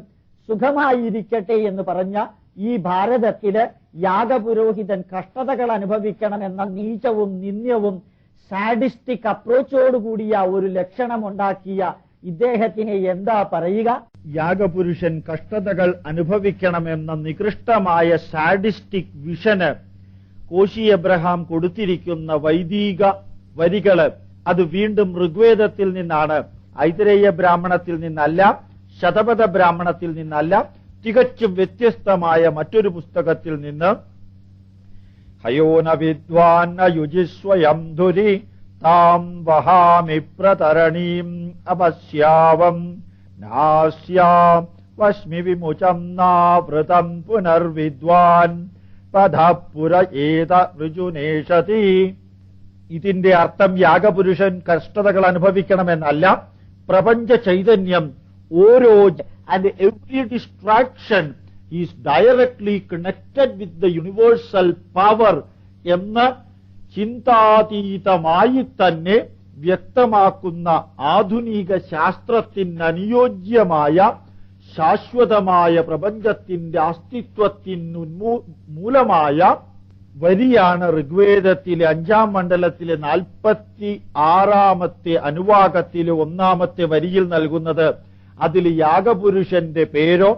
സുഖമായിരിക്കട്ടെ എന്ന് പറഞ്ഞ ഈ ഭാരതത്തില് യാഗപുരോഹിതൻ കഷ്ടതകൾ അനുഭവിക്കണമെന്ന നീചവും നിന്ദ്യവും സാഡിസ്റ്റിക് അപ്രോച്ചോടുകൂടിയ ഒരു ലക്ഷണമുണ്ടാക്കിയ ഇദ്ദേഹത്തിനെ എന്താ പറയുക? യാഗപുരുഷൻ കഷ്ടതകൾ അനുഭവിക്കണമെന്ന നികൃഷ്ടമായ സാഡിസ്റ്റിക് വിഷന് കോശി എബ്രഹാം കൊടുത്തിരിക്കുന്ന വൈദിക വരികള് അത് വീണ്ടും ഋഗ്വേദത്തിൽ നിന്നാണ്, ഐതരേയ ബ്രാഹ്മണത്തിൽ നിന്നല്ല, ശതപഥ ബ്രാഹ്മണത്തിൽ നിന്നല്ല, തികച്ചും വ്യത്യസ്തമായ മറ്റൊരു പുസ്തകത്തിൽ നിന്ന്. ഹയോന വിദ്വാൻ യുജിസ്വയം ധുരി താം വഹാമി പ്രതരണീം അപശ്യാവം നാസ്യാം വശ്മി വിമുചം നാവൃതം പുനർവിദ്വാൻ പദപുര ഏത ഋജുനേഷതി. ഇതിന്റെ അർത്ഥം യാഗപുരുഷൻ കഷ്ടതകൾ അനുഭവിക്കണമെന്നല്ല. പ്രപഞ്ച ചൈതന്യം ഓരോ and every distraction is directly connected with the universal power എന്ന് ചിന്താതീതമായി തന്നെ വ്യക്തമാക്കുന്ന ആധുനിക ശാസ്ത്രത്തിന് അനുയോജ്യമായ ശാശ്വതമായ പ്രപഞ്ചത്തിന്റെ അസ്തിത്വത്തിന് മൂലമായ വരിയാണ് ഋഗ്വേദത്തിലെ 5ാം മണ്ഡലത്തിലെ 46ാമത്തെ അനുവാകത്തിലെ 1ാമത്തെ വരിയിൽ നൽകുന്നത്. അതിൽ യാഗപുരുഷന്റെ പേരോ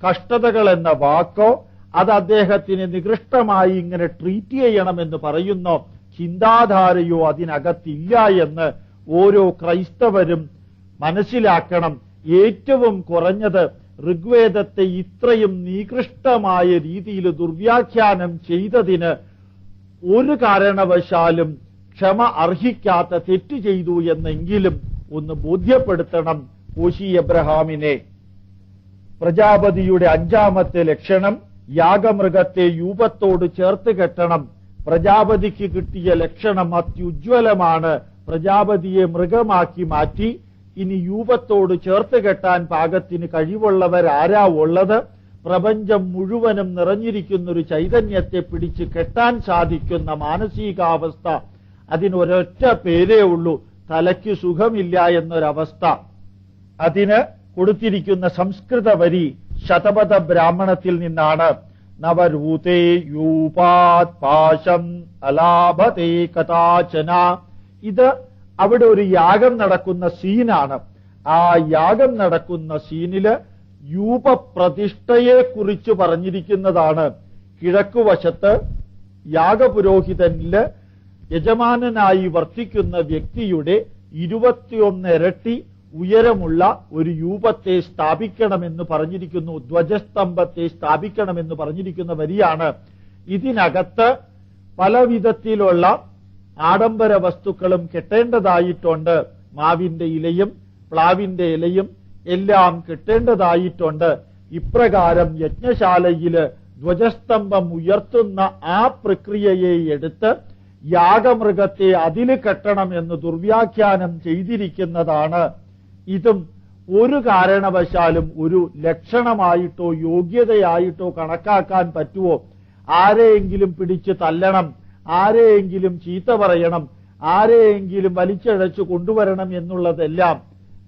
കഷ്ടതകൾ എന്ന വാക്കോ അത് അദ്ദേഹത്തിന് നികൃഷ്ടമായി ഇങ്ങനെ ട്രീറ്റ് ചെയ്യണമെന്ന് പറയുന്ന ചിന്താധാരയോ അതിനകത്തില്ല എന്ന് ഓരോ ക്രൈസ്തവരും മനസ്സിലാക്കണം. ഏറ്റവും കുറഞ്ഞത് ഋഗ്വേദത്തെ ഇത്രയും നികൃഷ്ടമായ രീതിയിൽ ദുർവ്യാഖ്യാനം ചെയ്തതിന് ഒരു കാരണവശാലും ക്ഷമ അർഹിക്കാത്ത തെറ്റ് ചെയ്തു എന്നെങ്കിലും ഒന്ന് ബോധ്യപ്പെടുത്തണം കോശി എബ്രഹാമിനെ. പ്രജാപതിയുടെ 5ാമത്തെ ലക്ഷണം, യാഗമൃഗത്തെ യൂപത്തോട് ചേർത്ത് കെട്ടണം. പ്രജാപതിക്ക് കിട്ടിയ ലക്ഷണം അത്യുജ്വലമാണ്. പ്രജാപതിയെ മൃഗമാക്കി മാറ്റി. ഇനി യൂപത്തോട് ചേർത്ത് കെട്ടാൻ പാകത്തിന് കഴിവുള്ളവരാരാ ഉള്ളത്? പ്രപഞ്ചം മുഴുവനും നിറഞ്ഞിരിക്കുന്ന ഒരു ചൈതന്യത്തെ പിടിച്ച് കെട്ടാൻ സാധിക്കുന്ന മാനസികാവസ്ഥ, അതിനൊരൊറ്റ പേരേ ഉള്ളൂ, തലയ്ക്ക് സുഖമില്ല എന്നൊരവസ്ഥ. അതിന് കൊടുത്തിരിക്കുന്ന സംസ്കൃത വരി ശതപഥ ബ്രാഹ്മണത്തിൽ നിന്നാണ്. നവരൂതേ യൂപാത് പാശം അലാഭതേ കഥാചന. ഇത് അവിടെ ഒരു യാഗം നടക്കുന്ന സീനാണ്. ആ യാഗം നടക്കുന്ന സീനില് യൂപപ്രതിഷ്ഠയെക്കുറിച്ച് പറഞ്ഞിരിക്കുന്നതാണ്. കിഴക്കുവശത്ത് യാഗപുരോഹിതനില് യജമാനനായി വർത്തിക്കുന്ന വ്യക്തിയുടെ 21 ഇരട്ടി ഉയരമുള്ള ഒരു യൂപത്തെ സ്ഥാപിക്കണമെന്ന് പറഞ്ഞിരിക്കുന്നു, ധ്വജസ്തംഭത്തെ സ്ഥാപിക്കണമെന്ന് പറഞ്ഞിരിക്കുന്ന വരിയാണ്. ഇതിനകത്ത് പലവിധത്തിലുള്ള ആഡംബര വസ്തുക്കളും കെട്ടേണ്ടതായിട്ടുണ്ട്. മാവിന്റെ ഇലയും പ്ലാവിന്റെ ഇലയും എല്ലാം കെട്ടേണ്ടതായിട്ടുണ്ട്. ഇപ്രകാരം യജ്ഞശാലയില് ധ്വജസ്തംഭം ഉയർത്തുന്ന ആ പ്രക്രിയയെ എടുത്ത് യാഗമൃഗത്തെ അതില് കെട്ടണമെന്ന് ദുർവ്യാഖ്യാനം ചെയ്തിരിക്കുന്നതാണ്. ഇതും ഒരു കാരണവശാലും ഒരു ലക്ഷണമായിട്ടോ യോഗ്യതയായിട്ടോ കണക്കാക്കാൻ പറ്റുമോ? ആരെയെങ്കിലും പിടിച്ച് തല്ലണം, ആരെയെങ്കിലും ചീത്ത പറയണം, ആരെയെങ്കിലും വലിച്ചഴച്ചു കൊണ്ടുവരണം എന്നുള്ളതെല്ലാം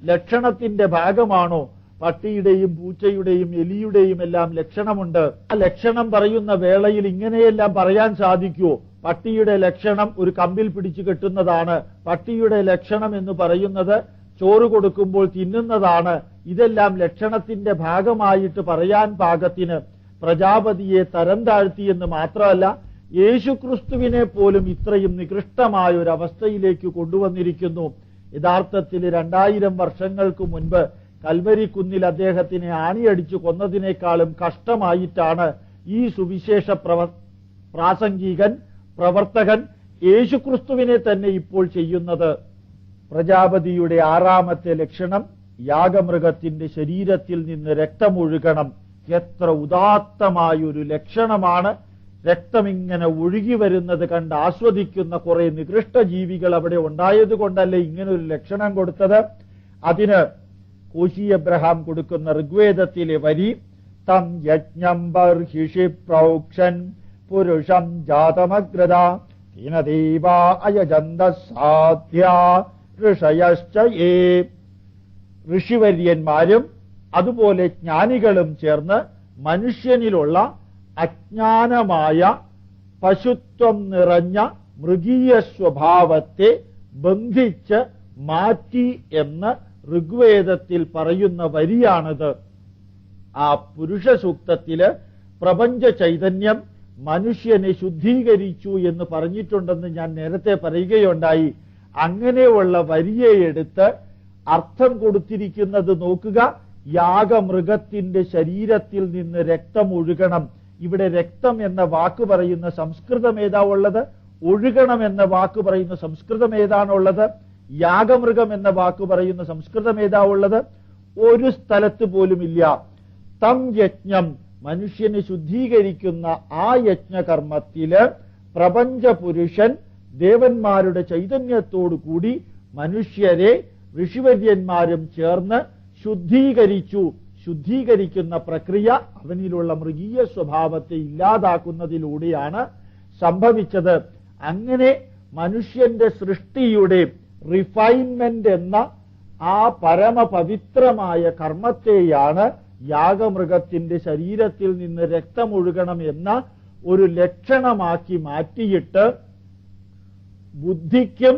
ലക്ഷണത്തിന്റെ ഭാഗമാണോ? പട്ടിയുടെയും പൂച്ചയുടെയും എലിയുടെയും എല്ലാം ലക്ഷണമുണ്ട്. ആ ലക്ഷണം പറയുന്ന വേളയിൽ ഇങ്ങനെയെല്ലാം പറയാൻ സാധിക്കുമോ? പട്ടിയുടെ ലക്ഷണം ഒരു കമ്പിൽ പിടിച്ചു കെട്ടുന്നതാണ്. പട്ടിയുടെ ലക്ഷണം എന്ന് പറയുന്നത് ചോറ് കൊടുക്കുമ്പോൾ തിന്നുന്നതാണ്. ഇതെല്ലാം ലക്ഷണത്തിന്റെ ഭാഗമായിട്ട് പറയാൻ പാകത്തിന് പ്രജാപതിയെ തരം താഴ്ത്തിയെന്ന് മാത്രമല്ല, യേശുക്രിസ്തുവിനെ പോലും ഇത്രയും നികൃഷ്ടമായ ഒരു അവസ്ഥയിലേക്ക് കൊണ്ടുവന്നിരിക്കുന്നു. യഥാർത്ഥത്തിൽ 2000 വർഷങ്ങൾക്ക് മുൻപ് കൽവരിക്കുന്നിൽ അദ്ദേഹത്തിനെ ആണിയടിച്ചു കൊന്നതിനേക്കാളും കഷ്ടമായിട്ടാണ് ഈ സുവിശേഷ പ്രാസംഗികൻ, പ്രവർത്തകൻ യേശുക്രിസ്തുവിനെ തന്നെ ഇപ്പോൾ ചെയ്യുന്നത്. പ്രജാപതിയുടെ 6ാമത്തെ ലക്ഷണം യാഗമൃഗത്തിന്റെ ശരീരത്തിൽ നിന്ന് രക്തമൊഴുകണം. എത്ര ഉദാത്തമായൊരു ലക്ഷണമാണ്! രക്തമിങ്ങനെ ഒഴുകി വരുന്നത് കണ്ട് ആസ്വദിക്കുന്ന കുറെ നികൃഷ്ട ജീവികൾ അവിടെ ഉണ്ടായതുകൊണ്ടല്ലേ ഇങ്ങനൊരു ലക്ഷണം കൊടുത്തത്? അതിന് കോശി എബ്രഹാം കൊടുക്കുന്ന ഋഗ്വേദത്തിലെ വരി, തം യജ്ഞം ബർഹിഷി പ്രൗക്ഷൻ പുരുഷം ജാതമഗ്രത ദീനദേവാ അയജന്ത സാധ്യ ഋഷയശ്ചയേ. ഋഷിവര്യന്മാരും അതുപോലെ ജ്ഞാനികളും ചേർന്ന് മനുഷ്യനിലുള്ള അജ്ഞാനമായ പശുത്വം നിറഞ്ഞ മൃഗീയ സ്വഭാവത്തെ ബന്ധിച്ച് മാറ്റി എന്ന് ഋഗ്വേദത്തിൽ പറയുന്ന വരിയാണിത്. ആ പുരുഷ സൂക്തത്തില് പ്രപഞ്ച ചൈതന്യം മനുഷ്യനെ ശുദ്ധീകരിച്ചു എന്ന് പറഞ്ഞിട്ടുണ്ടെന്ന് ഞാൻ നേരത്തെ പറയുകയുണ്ടായി. അങ്ങനെയുള്ള വരിയെ എടുത്ത് അർത്ഥം കൊടുത്തിരിക്കുന്നത് നോക്കുക. യാഗമൃഗത്തിന്റെ ശരീരത്തിൽ നിന്ന് രക്തം ഒഴുകണം. ഇവിടെ രക്തം എന്ന വാക്ക് പറയുന്ന സംസ്കൃതം ഏതാ ഉള്ളത്? ഒഴുകണം എന്ന വാക്ക് പറയുന്ന സംസ്കൃതം ഏതാണുള്ളത്? യാഗമൃഗം എന്ന വാക്ക് പറയുന്ന സംസ്കൃതം ഏതാ ഉള്ളത്? ഒരു സ്ഥലത്ത് പോലുമില്ല. തം യജ്ഞം, മനുഷ്യനെ ശുദ്ധീകരിക്കുന്ന ആ യജ്ഞകർമ്മത്തില് പ്രപഞ്ചപുരുഷൻ ദേവന്മാരുടെ ചൈതന്യത്തോടുകൂടി മനുഷ്യരെ ഋഷിവര്യന്മാരും ചേർന്ന് ശുദ്ധീകരിച്ചു. ശുദ്ധീകരിക്കുന്ന പ്രക്രിയ അവനിലുള്ള മൃഗീയ സ്വഭാവത്തെ ഇല്ലാതാക്കുന്നതിലൂടെയാണ് സംഭവിച്ചത്. അങ്ങനെ മനുഷ്യന്റെ സൃഷ്ടിയുടെ റിഫൈൻമെന്റ് എന്ന ആ പരമപവിത്രമായ കർമ്മത്തെയാണ് യാഗമൃഗത്തിന്റെ ശരീരത്തിൽ നിന്ന് രക്തമൊഴുകണം എന്ന ഒരു ലക്ഷണമാക്കി മാറ്റിയിട്ട് ബുദ്ധിക്കും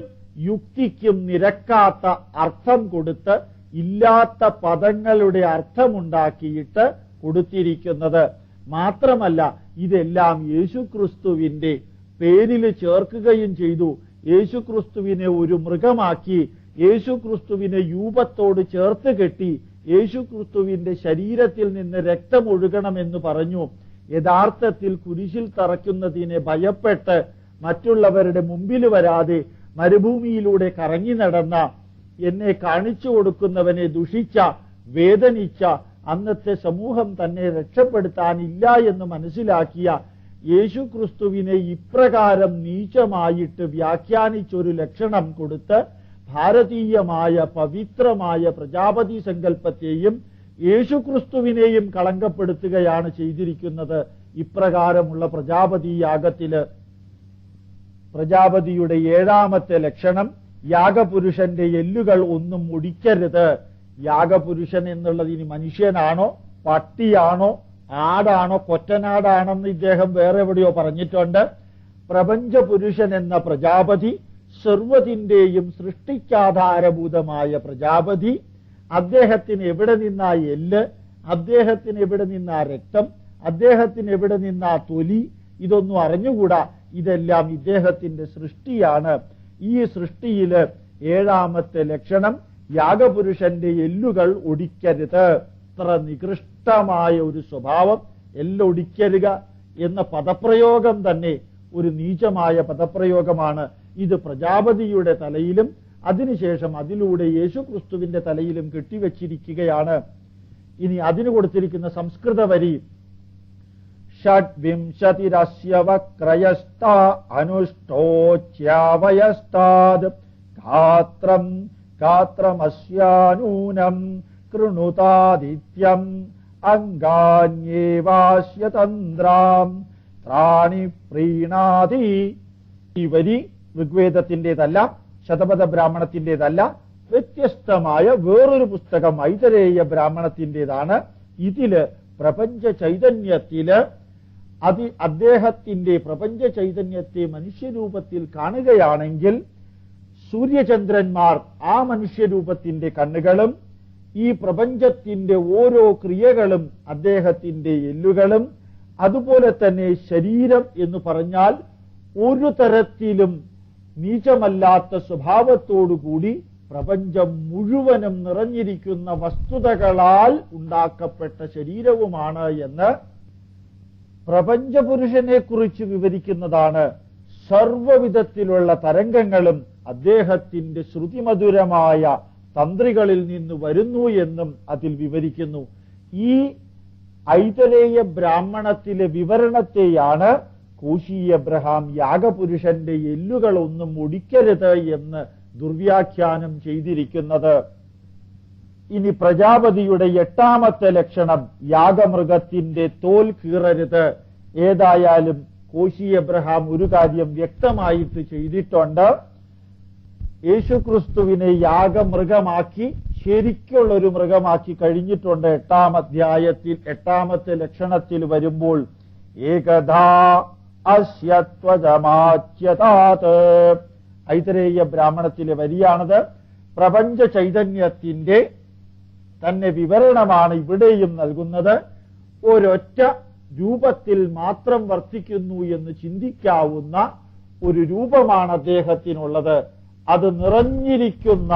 യുക്തിക്കും നിരക്കാത്ത അർത്ഥം കൊടുത്ത് ഇല്ലാത്ത പദങ്ങളുടെ അർത്ഥമുണ്ടാക്കിയിട്ട് കൊടുത്തിരിക്കുന്നത്. മാത്രമല്ല, ഇതെല്ലാം യേശുക്രിസ്തുവിന്റെ പേരിൽ ചേർക്കുകയും ചെയ്തു. യേശുക്രിസ്തുവിനെ ഒരു മൃഗമാക്കി, യേശുക്രിസ്തുവിനെ യൂപത്തോട് ചേർത്ത് കെട്ടി, യേശുക്രിസ്തുവിന്റെ ശരീരത്തിൽ നിന്ന് രക്തമൊഴുകണമെന്ന് പറഞ്ഞു. യഥാർത്ഥത്തിൽ കുരിശിൽ തറയ്ക്കുന്നതിനെ ഭയപ്പെട്ട് മറ്റുള്ളവരുടെ മുമ്പിൽ വരാതെ മരുഭൂമിയിലൂടെ കറങ്ങി നടന്ന, എന്നെ കാണിച്ചു കൊടുക്കുന്നവനെ ദുഷിച്ച, വേദനിച്ച അന്നത്തെ സമൂഹം തന്നെ രക്ഷപ്പെടുത്താനില്ല എന്ന് മനസ്സിലാക്കിയ യേശുക്രിസ്തുവിനെ ഇപ്രകാരം നീചമായിട്ട് വ്യാഖ്യാനിച്ചൊരു ലക്ഷണം കൊടുത്ത് ഭാരതീയമായ പവിത്രമായ പ്രജാപതി സങ്കല്പത്തെയും യേശുക്രിസ്തുവിനെയും കളങ്കപ്പെടുത്തുകയാണ് ചെയ്തിരിക്കുന്നത്. ഇപ്രകാരമുള്ള പ്രജാപതി യാഗത്തില് പ്രജാപതിയുടെ 7ാമത്തെ ലക്ഷണം, യാഗപുരുഷന്റെ എല്ലുകൾ ഒന്നും ഒടിക്കരുത്. യാഗപുരുഷൻ എന്നുള്ളത് ഇനി മനുഷ്യനാണോ, പട്ടിയാണോ, ആടാണോ, കൊറ്റനാടാണെന്ന് ഇദ്ദേഹം വേറെ എവിടെയോ പറഞ്ഞിട്ടുണ്ട്. പ്രപഞ്ചപുരുഷൻ എന്ന പ്രജാപതി, സർവ്വതിന്റെയും സൃഷ്ടിക്കാധാരഭൂതമായ പ്രജാപതി, അദ്ദേഹത്തിന് എവിടെ നിന്നാ എല്ല്, അദ്ദേഹത്തിന് എവിടെ നിന്നാ രക്തം, അദ്ദേഹത്തിന് എവിടെ നിന്നാ തൊലി, ഇതൊന്നും അറിഞ്ഞുകൂടാ. ഇതെല്ലാം ഇദ്ദേഹത്തിന്റെ സൃഷ്ടിയാണ്. ഈ സൃഷ്ടിയില് 7ാമത്തെ ലക്ഷണം, യാഗപുരുഷന്റെ എല്ലുകൾ ഒടിക്കരുത്. ഇത്ര നികൃഷ്ടമായ ഒരു സ്വഭാവം, എല്ലൊടിക്കരുക എന്ന പദപ്രയോഗം തന്നെ ഒരു നീചമായ പദപ്രയോഗമാണ്. ഇത് പ്രജാപതിയുടെ തലയിലും അതിനുശേഷം അതിലൂടെ യേശുക്രിസ്തുവിന്റെ തലയിലും കെട്ടിവെച്ചിരിക്കുകയാണ്. ഇനി അതിന് കൊടുത്തിരിക്കുന്ന സംസ്കൃത വരി, ഷഡ്വിംശതിരസ്യ വക്രയസ്ത അനുഷ്ടോച്യാവയസ്താദ് ഗാത്രം ഗാത്രമസ്യാനൂനം കൃണുതാദിത്യം അംഗാന്യേവാസ്യതന്ത്രാം ത്രാണി പ്രീണാതി. ഈ വരി ഋഗ്വേദത്തിന്റേതല്ല, ശതപഥ ബ്രാഹ്മണത്തിന്റേതല്ല, വ്യത്യസ്തമായ വേറൊരു പുസ്തകം ഐതരേയ ബ്രാഹ്മണത്തിന്റേതാണ്. ഇതില് പ്രപഞ്ച ചൈതന്യത്തില് അദ്ദേഹത്തിന്റെ പ്രപഞ്ച ചൈതന്യത്തെ മനുഷ്യരൂപത്തിൽ കാണുകയാണെങ്കിൽ സൂര്യചന്ദ്രന്മാർ ആ മനുഷ്യരൂപത്തിന്റെ കണ്ണുകളും ഈ പ്രപഞ്ചത്തിന്റെ ഓരോ ക്രിയകളും അദ്ദേഹത്തിന്റെ എല്ലുകളും, അതുപോലെ തന്നെ ശരീരം എന്ന് പറഞ്ഞാൽ ഒരു തരത്തിലും നീചമല്ലാത്ത സ്വഭാവത്തോടുകൂടി പ്രപഞ്ചം മുഴുവനും നിറഞ്ഞിരിക്കുന്ന വസ്തുതകളാൽ ഉണ്ടാക്കപ്പെട്ട ശരീരവുമാണ് എന്ന് പ്രപഞ്ചപുരുഷനെ കുറിച്ച് വിവരിക്കുന്നതാണ്. സർവവിധത്തിലുള്ള തരംഗങ്ങളും അദ്ദേഹത്തിന്റെ ശ്രുതിമധുരമായ തന്ത്രികളിൽ നിന്ന് വരുന്നു എന്നും അതിൽ വിവരിക്കുന്നു. ഈ ഐതരേയ ബ്രാഹ്മണത്തിലെ വിവരണത്തെയാണ് കോശി എബ്രഹാം യാഗപുരുഷന്റെ എല്ലുകളൊന്നും ഒടിക്കരുത് എന്ന് ദുർവ്യാഖ്യാനം ചെയ്തിരിക്കുന്നത്. ഇനി പ്രജാപതിയുടെ 8ാമത്തെ ലക്ഷണം, യാഗമൃഗത്തിന്റെ തോൽ കീറരുത്. ഏതായാലും കോശി എബ്രഹാം ഒരു കാര്യം വ്യക്തമായിട്ട് ചെയ്തിട്ടുണ്ട്. യേശുക്രിസ്തുവിനെ യാഗമൃഗമാക്കി, ശരിക്കുള്ളൊരു മൃഗമാക്കി കഴിഞ്ഞിട്ടുണ്ട്. 8ാം അധ്യായത്തിൽ 8ാമത്തെ ലക്ഷണത്തിൽ വരുമ്പോൾ ഏകഥാ അസ്യത്വജമാച്യതാത്. ഐതരേയ ബ്രാഹ്മണത്തിലെ വരിയാണത്. പ്രപഞ്ച ചൈതന്യത്തിന്റെ തന്നെ വിവരണമാണ് ഇവിടെയും നൽകുന്നത്. ഒരൊറ്റ രൂപത്തിൽ മാത്രം വർത്തിക്കുന്നു എന്ന് ചിന്തിക്കാവുന്ന ഒരു രൂപമാണ് അദ്ദേഹത്തിനുള്ളത്. അത് നിറഞ്ഞിരിക്കുന്ന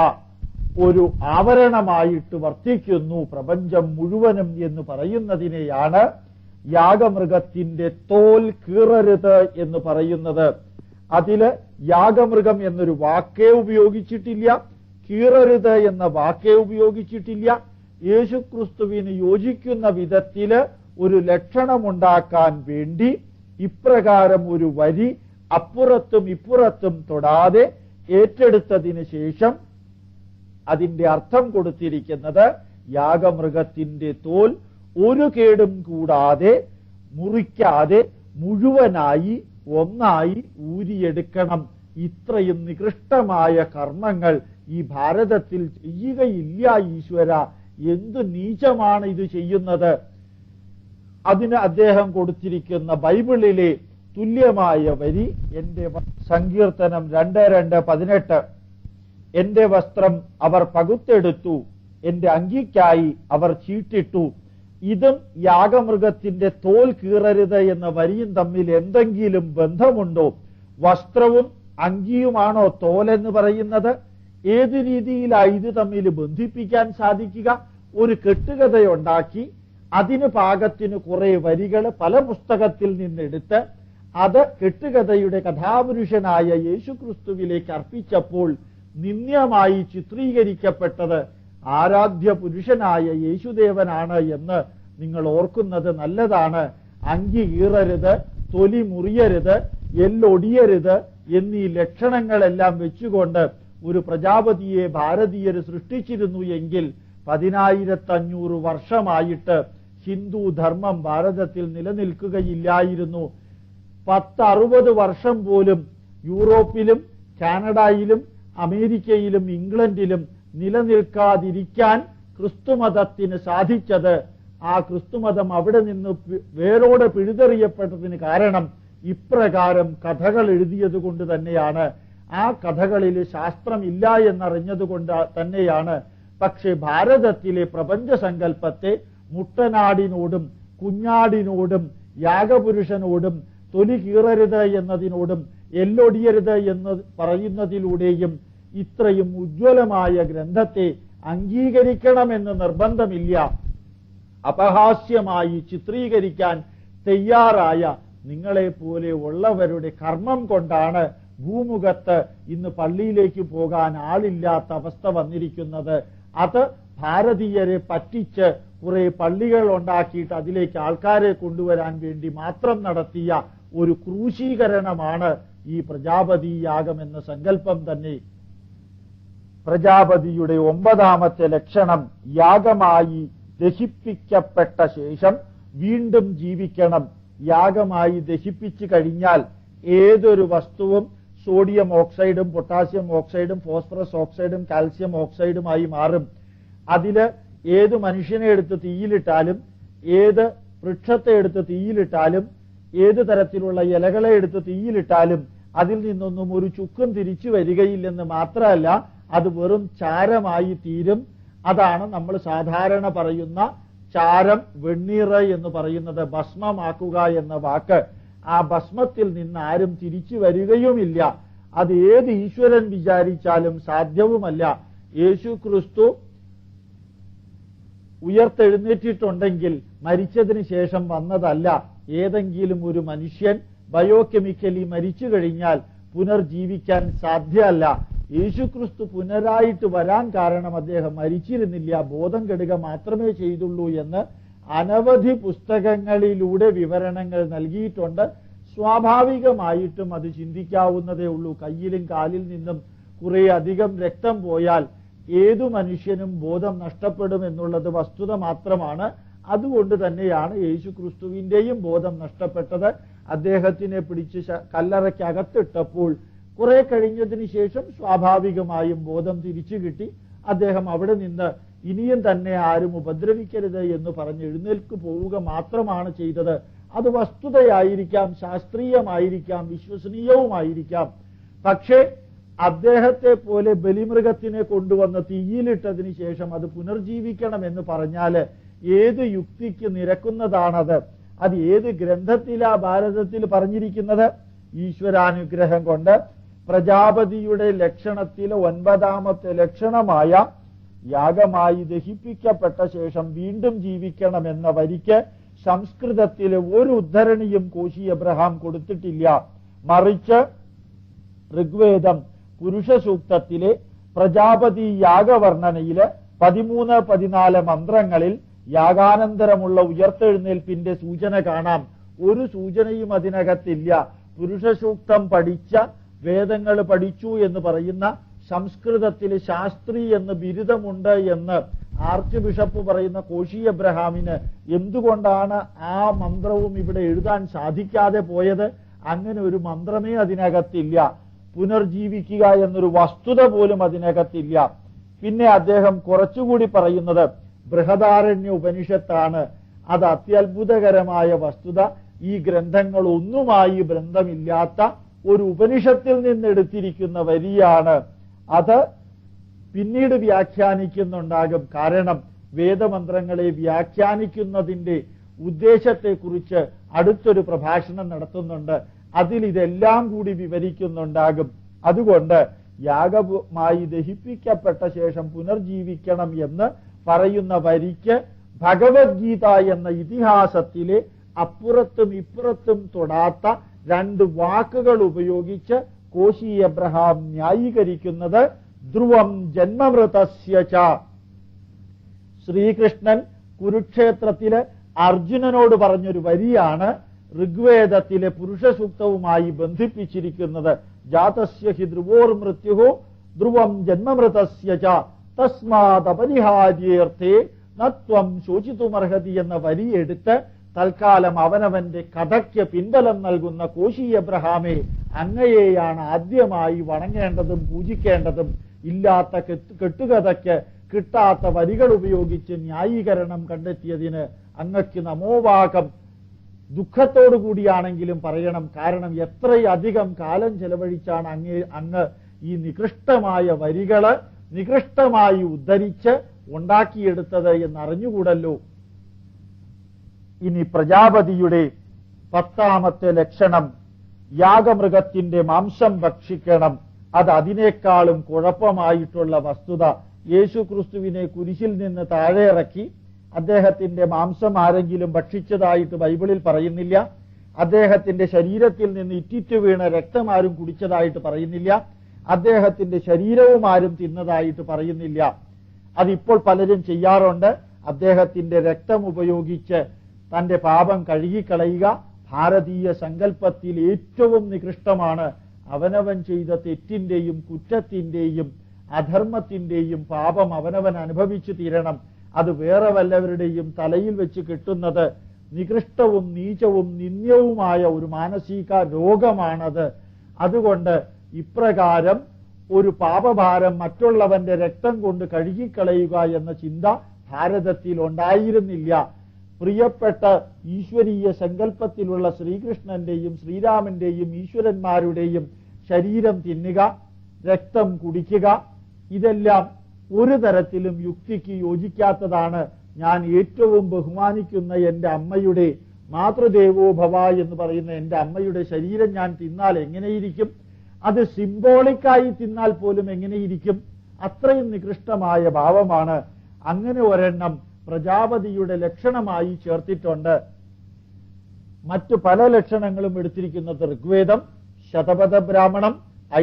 ഒരു ആവരണമായിട്ട് വർത്തിക്കുന്നു പ്രപഞ്ചം മുഴുവനും എന്ന് പറയുന്നതിനെയാണ് യാഗമൃഗത്തിന്റെ തോൽ കീറരുത് എന്ന് പറയുന്നത്. അതില് യാഗമൃഗം എന്നൊരു വാക്കേ ഉപയോഗിച്ചിട്ടില്ല, കീറരുത് എന്ന വാക്കേ ഉപയോഗിച്ചിട്ടില്ല. യേശുക്രിസ്തുവിന് യോജിക്കുന്ന വിധത്തില് ഒരു ലക്ഷണമുണ്ടാക്കാൻ വേണ്ടി ഇപ്രകാരം ഒരു വരി അപ്പുറത്തും ഇപ്പുറത്തും തൊടാതെ ഏറ്റെടുത്തതിന് ശേഷം അതിന്റെ അർത്ഥം കൊടുത്തിരിക്കുന്നത് യാഗമൃഗത്തിന്റെ തോൽ ഒരു കേടും കൂടാതെ മുറിക്കാതെ മുഴുവനായി ഒന്നായി ഊരിയെടുക്കണം. ഇത്രയും നികൃഷ്ടമായ കർമ്മങ്ങൾ ഈ ഭാരതത്തിൽ ചെയ്യുകയില്ല ഈശ്വര. എന്തു നീചമാണ് ഇത് ചെയ്യുന്നത്. അതിന് അദ്ദേഹം കൊടുത്തിരിക്കുന്ന ബൈബിളിലെ തുല്യമായ വരി, എന്റെ സങ്കീർത്തനം 2:18, എന്റെ വസ്ത്രം അവർ പകുത്തെടുത്തു, എന്റെ അങ്കിക്കായി അവർ ചീട്ടിട്ടു. ഇതും യാഗമൃഗത്തിന്റെ തോൽ കീറരുത് എന്ന വരിയും തമ്മിൽ എന്തെങ്കിലും ബന്ധമുണ്ടോ? വസ്ത്രവും അങ്കിയുമാണോ തോലെന്ന് പറയുന്നത്? ഏത് രീതിയിലാണ് ഇത് തമ്മിൽ ബന്ധിപ്പിക്കാൻ സാധിക്കുക? ഒരു കെട്ടുകഥയുണ്ടാക്കി അതിന് പാകത്തിന് കുറെ വരികൾ പല പുസ്തകത്തിൽ നിന്നെടുത്ത് അത് കെട്ടുകഥയുടെ കഥാപുരുഷനായ യേശുക്രിസ്തുവിലേക്ക് അർപ്പിച്ചപ്പോൾ നിന്ദ്യമായി ചിത്രീകരിക്കപ്പെട്ടത് ആരാധ്യ പുരുഷനായ യേശുദേവനാണ് എന്ന് നിങ്ങൾ ഓർക്കുന്നത് നല്ലതാണ്. അങ്കി കീറരുത്, തൊലി മുറിയരുത്, എല്ലൊടിയരുത് എന്നീ ലക്ഷണങ്ങളെല്ലാം വെച്ചുകൊണ്ട് ഒരു പ്രജാപതിയെ ഭാരതീയർ സൃഷ്ടിച്ചിരുന്നു എങ്കിൽ 1500 വർഷമായിട്ട് ഹിന്ദു ധർമ്മം ഭാരതത്തിൽ നിലനിൽക്കുകയില്ലായിരുന്നു. 10-60 വർഷം പോലും യൂറോപ്പിലും കാനഡയിലും അമേരിക്കയിലും ഇംഗ്ലണ്ടിലും നിലനിൽക്കാതിരിക്കാൻ ക്രിസ്തുമതത്തിന് സാധിച്ചത്, ആ ക്രിസ്തുമതം അവിടെ നിന്ന് വേരോടെ പിഴുതെറിയപ്പെട്ടതിന് കാരണം ഇപ്രകാരം കഥകൾ എഴുതിയത് കൊണ്ട് തന്നെയാണ്. ആ കഥകളിൽ ശാസ്ത്രമില്ല എന്നറിഞ്ഞതുകൊണ്ട് തന്നെയാണ്. പക്ഷെ ഭാരതത്തിലെ പ്രപഞ്ചസങ്കല്പത്തെ മുട്ടനാടിനോടും കുഞ്ഞാടിനോടും യാഗപുരുഷനോടും തൊലി കീറരുത് എന്നതിനോടും എല്ലൊടിയരുത് എന്ന് പറയുന്നതിലൂടെയും ഇത്രയും ഉജ്ജ്വലമായ ഗ്രന്ഥത്തെ അംഗീകരിക്കണമെന്ന് നിർബന്ധമില്ല. അപഹാസ്യമായി ചിത്രീകരിക്കാൻ തയ്യാറായ നിങ്ങളെപ്പോലെ ഉള്ളവരുടെ കർമ്മം കൊണ്ടാണ് ഭൂമുഖത്ത് ഇന്ന് പള്ളിയിലേക്ക് പോകാൻ ആളില്ലാത്ത അവസ്ഥ വന്നിരിക്കുന്നത്. അത് ഭാരതീയരെ പറ്റിച്ച് കുറെ പള്ളികൾ ഉണ്ടാക്കിയിട്ട് അതിലേക്ക് ആൾക്കാരെ കൊണ്ടുവരാൻ വേണ്ടി മാത്രം നടത്തിയ ഒരു ക്രൂശീകരണമാണ് ഈ പ്രജാപതി യാഗം എന്ന സങ്കല്പം തന്നെ. പ്രജാപതിയുടെ 9ാമത്തെ ലക്ഷണം യാഗമായി ദഹിപ്പിക്കപ്പെട്ട ശേഷം വീണ്ടും ജീവിക്കണം. യാഗമായി ദഹിപ്പിച്ചു കഴിഞ്ഞാൽ ഏതൊരു വസ്തുവും സോഡിയം ഓക്സൈഡും പൊട്ടാസ്യം ഓക്സൈഡും ഫോസ്ഫറസ് ഓക്സൈഡും കാൽസ്യം ഓക്സൈഡുമായി മാറും. അതില് ഏത് മനുഷ്യനെ എടുത്ത് തീയിലിട്ടാലും ഏത് വൃക്ഷത്തെ എടുത്ത് തീയിലിട്ടാലും ഏത് തരത്തിലുള്ള ഇലകളെ എടുത്ത് തീയിലിട്ടാലും അതിൽ നിന്നൊന്നും ഒരു ചുക്കും തിരിച്ചു വരികയില്ലെന്ന് മാത്രമല്ല, അത് വെറും ചാരമായി തീരും. അതാണ് നമ്മൾ സാധാരണ പറയുന്ന ചാരം, വെണ്ണീർ എന്ന് പറയുന്നത്, ഭസ്മമാക്കുക എന്ന വാക്ക്. ആ ഭസ്മത്തിൽ നിന്ന് ആരും തിരിച്ചു വരികയുമില്ല. അത് ഏത് ഈശ്വരൻ വിചാരിച്ചാലും സാധ്യവുമല്ല. യേശു ക്രിസ്തു ഉയർത്തെഴുന്നേറ്റിട്ടുണ്ടെങ്കിൽ മരിച്ചതിന് ശേഷം വന്നതല്ല. ഏതെങ്കിലും ഒരു മനുഷ്യൻ ബയോകെമിക്കലി മരിച്ചു കഴിഞ്ഞാൽ പുനർജീവിക്കാൻ സാധ്യമല്ല. യേശുക്രിസ്തു പുനരായിട്ട് വരാൻ കാരണം അദ്ദേഹം മരിച്ചിരുന്നില്ല, ബോധം കെടുക മാത്രമേ ചെയ്തുള്ളൂ എന്ന് അനവധി പുസ്തകങ്ങളിലൂടെ വിവരണങ്ങൾ നൽകിയിട്ടുണ്ട്. സ്വാഭാവികമായിട്ടും അത് ചിന്തിക്കാവുന്നതേ ഉള്ളൂ. കയ്യിലും കാലിൽ നിന്നും കുറെ അധികം രക്തം പോയാൽ ഏതു മനുഷ്യനും ബോധം നഷ്ടപ്പെടുമെന്നുള്ളത് വസ്തുത മാത്രമാണ്. അതുകൊണ്ട് തന്നെയാണ് യേശുക്രിസ്തുവിന്റെയും ബോധം നഷ്ടപ്പെട്ടത്. അദ്ദേഹത്തിനെ പിടിച്ച് കല്ലറയ്ക്കകത്തിട്ടപ്പോൾ കുറെ കഴിഞ്ഞതിന് ശേഷം സ്വാഭാവികമായും ബോധം തിരിച്ചു കിട്ടി. അദ്ദേഹം അവിടെ നിന്ന് ഇനിയും തന്നെ ആരും ഉപദ്രവിക്കരുത് എന്ന് പറഞ്ഞ് എഴുന്നേൽക്ക് പോവുക മാത്രമാണ് ചെയ്തത്. അത് വസ്തുതയായിരിക്കാം, ശാസ്ത്രീയമായിരിക്കാം, വിശ്വസനീയവുമായിരിക്കാം. പക്ഷേ അദ്ദേഹത്തെ പോലെ ബലിമൃഗത്തിനെ കൊണ്ടുവന്ന് തീയിലിട്ടതിന് ശേഷം അത് പുനർജീവിക്കണമെന്ന് പറഞ്ഞാൽ ഏത് യുക്തിക്ക് നിരക്കുന്നതാണത്? അത് ഏത് ഗ്രന്ഥത്തിലാ ഭാരതത്തിൽ പറഞ്ഞിരിക്കുന്നത്? ഈശ്വരാനുഗ്രഹം കൊണ്ട് പ്രജാപതിയുടെ ലക്ഷണത്തിലെ 9ാമത്തെ ലക്ഷണമായ യാഗമായി ദഹിപ്പിക്കപ്പെട്ട ശേഷം വീണ്ടും ജീവിക്കണമെന്ന വരിക്ക് സംസ്കൃതത്തിലെ ഒരു ഉദ്ധരണിയും കോശി എബ്രഹാം കൊടുത്തിട്ടില്ല. മറിച്ച് ഋഗ്വേദം പുരുഷ സൂക്തത്തിലെ പ്രജാപതി യാഗവർണ്ണനയില് 13-14 മന്ത്രങ്ങളിൽ യാഗാനന്തരമുള്ള ഉയർത്തെഴുന്നേൽപ്പിന്റെ സൂചന കാണാം. ഒരു സൂചനയും അതിനകത്തില്ല. പുരുഷ സൂക്തം പഠിച്ച, വേദങ്ങൾ പഠിച്ചു എന്ന് പറയുന്ന, സംസ്കൃതത്തിൽ ശാസ്ത്രി എന്ന് ബിരുദമുണ്ട് എന്ന് ആർച്ച് ബിഷപ്പ് പറയുന്ന കോശി എബ്രഹാമിന് എന്തുകൊണ്ടാണ് ആ മന്ത്രവും ഇവിടെ എഴുതാൻ സാധിക്കാതെ പോയത്? അങ്ങനെ ഒരു മന്ത്രമേ അതിനകത്തില്ല. പുനർജീവിക്കുക എന്നൊരു വസ്തുത പോലും അതിനകത്തില്ല. പിന്നെ അദ്ദേഹം കുറച്ചുകൂടി പറയുന്നത് ബൃഹദാരണ്യ ഉപനിഷത്താണ്. അത് അത്യത്ഭുതകരമായ വസ്തുത. ഈ ഗ്രന്ഥങ്ങൾ ഒന്നുമായി ബന്ധമില്ലാത്ത ഒരു ഉപനിഷത്തിൽ നിന്നെടുത്തിരിക്കുന്ന വരിയാണ്. അത് പിന്നീട് വ്യാഖ്യാനിക്കുന്നുണ്ടാകും. കാരണം വേദമന്ത്രങ്ങളെ വ്യാഖ്യാനിക്കുന്നതിന്റെ ഉദ്ദേശത്തെക്കുറിച്ച് അടുത്തൊരു പ്രഭാഷണം നടത്തുന്നുണ്ട്. അതിൽ ഇതെല്ലാം കൂടി വിവരിക്കുന്നുണ്ടാകും. അതുകൊണ്ട് യാഗമായി ദഹിപ്പിക്കപ്പെട്ട ശേഷം പുനർജീവിക്കണം എന്ന് പറയുന്ന വരിക്ക് ഭഗവത്ഗീത എന്ന ഇതിഹാസത്തിലെ അപ്പുറത്തും ഇപ്പുറത്തും തൊടാത്ത 2 വാക്കുകൾ ഉപയോഗിച്ച് കോശി എബ്രഹാം ന്യായീകരിക്കുന്നത് ധ്രുവം ജന്മമൃതസ്യ ച. ശ്രീകൃഷ്ണൻ കുരുക്ഷേത്രത്തില് അർജുനനോട് പറഞ്ഞൊരു വരിയാണ് ഋഗ്വേദത്തിലെ പുരുഷ സൂക്തവുമായി ബന്ധിപ്പിച്ചിരിക്കുന്നത്. ജാതസ്യ ഹി ധ്രുവോർ മൃത്യുഹോ ധ്രുവം ജന്മമൃതസ്യ ച. തസ്മാദപരിഹാര്യേർത്ഥേ നത്വം ശോചിതുമർഹതി എന്ന വരിയെടുത്ത് തൽക്കാലം അവനവന്റെ കഥയ്ക്ക് പിൻബലം നൽകുന്ന കോശി എബ്രഹാമെ, അങ്ങയെയാണ് ആദ്യമായി വണങ്ങേണ്ടതും പൂജിക്കേണ്ടതും. ഇല്ലാത്ത കെട്ടുകഥയ്ക്ക് കിട്ടാത്ത വരികൾ ഉപയോഗിച്ച് ന്യായീകരണം കണ്ടെത്തിയതിന് അങ്ങക്ക് നമോവാകം. ദുഃഖത്തോടു കൂടിയാണെങ്കിലും പറയണം. കാരണം എത്രയധികം കാലം ചെലവഴിച്ചാണ് അങ്ങ് ഈ നികൃഷ്ടമായ വരികള് നികൃഷ്ടമായി ഉദ്ധരിച്ച് ഉണ്ടാക്കിയെടുത്തത് എന്നറിഞ്ഞുകൂടല്ലോ. ഇനി പ്രജാപതിയുടെ 10ാമത്തെ ലക്ഷണം, യാഗമൃഗത്തിന്റെ മാംസം ഭക്ഷിക്കണം. അത് അതിനേക്കാളും കുഴപ്പമായിട്ടുള്ള വസ്തുത. യേശുക്രിസ്തുവിനെ കുരിശിൽ നിന്ന് താഴെ ഇറക്കി അദ്ദേഹത്തിന്റെ മാംസം ആരെങ്കിലും ഭക്ഷിച്ചതായിട്ട് ബൈബിളിൽ പറയുന്നില്ല. അദ്ദേഹത്തിന്റെ ശരീരത്തിൽ നിന്ന് ഇറ്റിറ്റു വീണ രക്തം ആരും കുടിച്ചതായിട്ട് പറയുന്നില്ല. അദ്ദേഹത്തിന്റെ ശരീരവും ആരും തിന്നതായിട്ട് പറയുന്നില്ല. അതിപ്പോൾ പലരും ചെയ്യാറുണ്ട്. അദ്ദേഹത്തിന്റെ രക്തം ഉപയോഗിച്ച് തന്റെ പാപം കഴുകിക്കളയുക ഭാരതീയ സങ്കല്പത്തിൽ ഏറ്റവും നികൃഷ്ടമാണ്. അവനവൻ ചെയ്ത തെറ്റിന്റെയും കുറ്റത്തിന്റെയും അധർമ്മത്തിന്റെയും പാപം അവനവൻ അനുഭവിച്ചു തീരണം. അത് വേറെ വല്ലവരുടെയും തലയിൽ വെച്ച് കിട്ടുന്നത് നികൃഷ്ടവും നീചവും നിന്ദ്യവുമായ ഒരു മാനസിക രോഗമാണത്. അതുകൊണ്ട് ഇപ്രകാരം ഒരു പാപഭാരം മറ്റുള്ളവന്റെ രക്തം കൊണ്ട് കഴുകിക്കളയുക എന്ന ചിന്ത ഭാരതത്തിൽ ഉണ്ടായിരുന്നില്ല. പ്രിയപ്പെട്ട ഈശ്വരീയ സങ്കല്പത്തിലുള്ള ശ്രീകൃഷ്ണന്റെയും ശ്രീരാമന്റെയും ഈശ്വരന്മാരുടെയും ശരീരം തിന്നുക, രക്തം കുടിക്കുക, ഇതെല്ലാം ഒരു തരത്തിലും യുക്തിക്ക് യോജിക്കാത്തതാണ്. ഞാൻ ഏറ്റവും ബഹുമാനിക്കുന്ന എന്റെ അമ്മയുടെ മാതൃദേവോ ഭവ എന്ന് പറയുന്ന എന്റെ അമ്മയുടെ ശരീരം ഞാൻ തിന്നാൽ എങ്ങനെയിരിക്കും? അത് സിംബോളിക്കായി തിന്നാൽ പോലും എങ്ങനെയിരിക്കും? അത്രയും നികൃഷ്ടമായ ഭാവമാണ്. അങ്ങനെ ഒരെണ്ണം പ്രജാപതിയുടെ ലക്ഷണമായി ചേർത്തിട്ടുണ്ട്. മറ്റു പല ലക്ഷണങ്ങളും എടുത്തിരിക്കുന്നത് ഋഗ്വേദം, ശതപഥ ബ്രാഹ്മണം,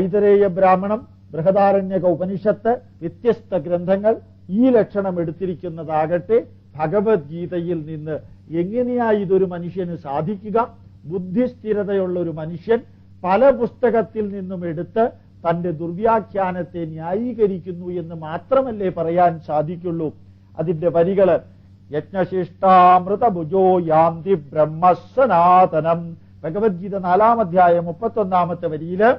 ഐതരേയ ബ്രാഹ്മണം, ബൃഹദാരണ്യക ഉപനിഷത്ത്, വ്യത്യസ്ത ഗ്രന്ഥങ്ങൾ. ഈ ലക്ഷണം എടുത്തിരിക്കുന്നതാകട്ടെ ഭഗവത്ഗീതയിൽ നിന്ന്. എങ്ങനെയാ ഇതൊരു മനുഷ്യന് സാധിക്കുക? ബുദ്ധിസ്ഥിരതയുള്ള ഒരു മനുഷ്യൻ പല പുസ്തകത്തിൽ നിന്നും എടുത്ത് തന്റെ ദുർവ്യാഖ്യാനത്തെ ന്യായീകരിക്കുന്നു എന്ന് മാത്രമല്ലേ പറയാൻ സാധിക്കുള്ളൂ. അതിന്റെ വരികള്: യജ്ഞശിഷ്ടാമൃതഭുജോ യാന്തി ബ്രഹ്മസനാതനം. ഭഗവത്ഗീത 4-ാം അധ്യായം 31-ാമത്തെ വരിയില്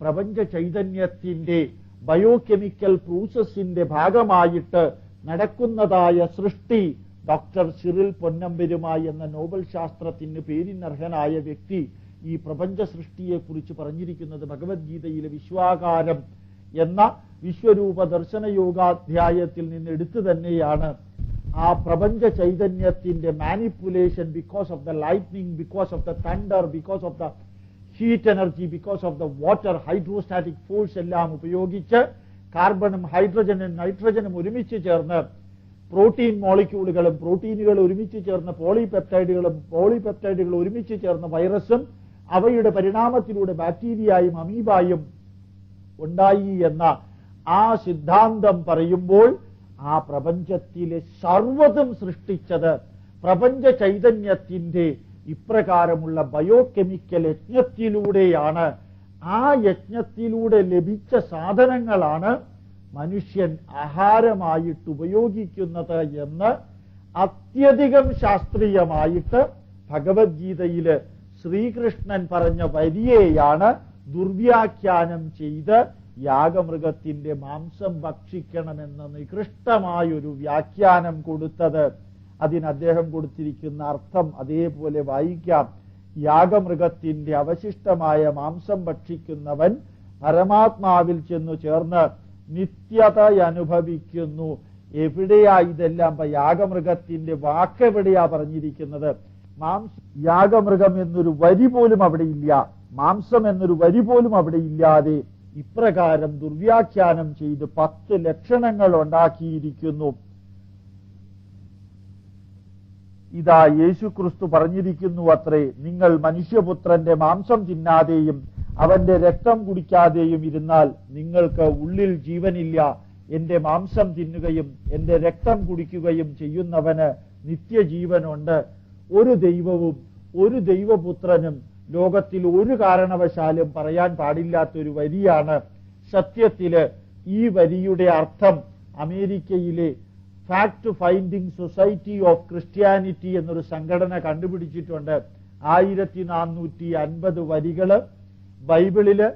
പ്രപഞ്ച ചൈതന്യത്തിന്റെ ബയോകെമിക്കൽ പ്രോസസിന്റെ ഭാഗമായിട്ട് നടക്കുന്നതായ സൃഷ്ടി ഡോക്ടർ സിറിൽ പൊന്നമ്പെരുമായി എന്ന നോബൽ ശാസ്ത്രത്തിന് പേരിനർഹനായ വ്യക്തി ഈ പ്രപഞ്ച സൃഷ്ടിയെക്കുറിച്ച് പറഞ്ഞിരിക്കുന്നത് ഭഗവത്ഗീതയിലെ വിശ്വാകാരം എന്ന വിശ്വരൂപ ദർശന യോഗാധ്യായത്തിൽ നിന്ന് എടുത്തു തന്നെയാണ്. ആ പ്രപഞ്ച ചൈതന്യത്തിന്റെ manipulation because of the lightning, because of the thunder, because of the heat energy, because of the water, hydrostatic force എല്ലാം ഉപയോഗിച്ച് കാർബണും ഹൈഡ്രജനും നൈട്രജനും ഒരുമിച്ച് ചേർന്ന് പ്രോട്ടീൻ മോളിക്യൂളുകളും പ്രോട്ടീനുകൾ ഒരുമിച്ച് ചേർന്ന് പോളിപെപ്റ്റൈഡുകൾ ഒരുമിച്ച് ചേർന്ന് വൈറസും അവയുടെ പരിണാമത്തിലൂടെ ബാക്ടീരിയയും അമീബായും ഉണ്ടായി എന്ന ആ സിദ്ധാന്തം പറയുമ്പോൾ ആ പ്രപഞ്ചത്തിലെ സർവ്വതും സൃഷ്ടിച്ചത് പ്രപഞ്ച ചൈതന്യത്തിന്റെ ഇപ്രകാരമുള്ള ബയോകെമിക്കൽ യജ്ഞത്തിലൂടെയാണ്. ആ യജ്ഞത്തിലൂടെ ലഭിച്ച സാധനങ്ങളാണ് മനുഷ്യൻ ആഹാരമായിട്ട് ഉപയോഗിക്കുന്നത് എന്ന് അത്യധികം ശാസ്ത്രീയമായിട്ട് ഭഗവത്ഗീതയില് ശ്രീകൃഷ്ണൻ പറഞ്ഞ വരിയെയാണ് ദുർവ്യാഖ്യാനം ചെയ്ത് യാഗമൃഗത്തിന്റെ മാംസം ഭക്ഷിക്കണമെന്ന നികൃഷ്ടമായൊരു വ്യാഖ്യാനം കൊടുത്തത്. അതിന് അദ്ദേഹം കൊടുത്തിരിക്കുന്ന അർത്ഥം അതേപോലെ വായിക്കാം. യാഗമൃഗത്തിന്റെ അവശിഷ്ടമായ മാംസം ഭക്ഷിക്കുന്നവൻ പരമാത്മാവിൽ ചെന്നു ചേർന്ന് നിത്യത അനുഭവിക്കുന്നു. എവിടെയാ ഇതെല്ലാം? യാഗമൃഗത്തിന്റെ വാക്കെവിടെയാ പറഞ്ഞിരിക്കുന്നത്? യാഗമൃഗം എന്നൊരു വരി പോലും അവിടെ ഇല്ല, മാംസം എന്നൊരു വരി പോലും അവിടെ ഇല്ലാതെ ഇപ്രകാരം ദുർവ്യാഖ്യാനം ചെയ്ത് 10 ലക്ഷണങ്ങൾ ഉണ്ടാക്കിയിരിക്കുന്നു. ഇതാ യേശുക്രിസ്തു പറഞ്ഞിരിക്കുന്നു അത്രേ, നിങ്ങൾ മനുഷ്യപുത്രന്റെ മാംസം തിന്നാതെയും അവന്റെ രക്തം കുടിക്കാതെയും ഇരുന്നാൽ നിങ്ങൾക്ക് ഉള്ളിൽ ജീവനില്ല. എന്റെ മാംസം തിന്നുകയും എന്റെ രക്തം കുടിക്കുകയും ചെയ്യുന്നവന് നിത്യജീവനുണ്ട്. ഒരു ദൈവവും ഒരു ദൈവപുത്രനും ലോകത്തിൽ ഒരു കാരണവശാലും പറയാൻ പാടില്ലാത്തൊരു വരിയാണ്. സത്യത്തില് ഈ വരിയുടെ അർത്ഥം അമേരിക്കയിലെ fact finding society of Christianity എന്നൊരു സംഘടന കണ്ടുപിടിച്ചിട്ടുണ്ട്. 1450 വരികള് ബൈബിളില്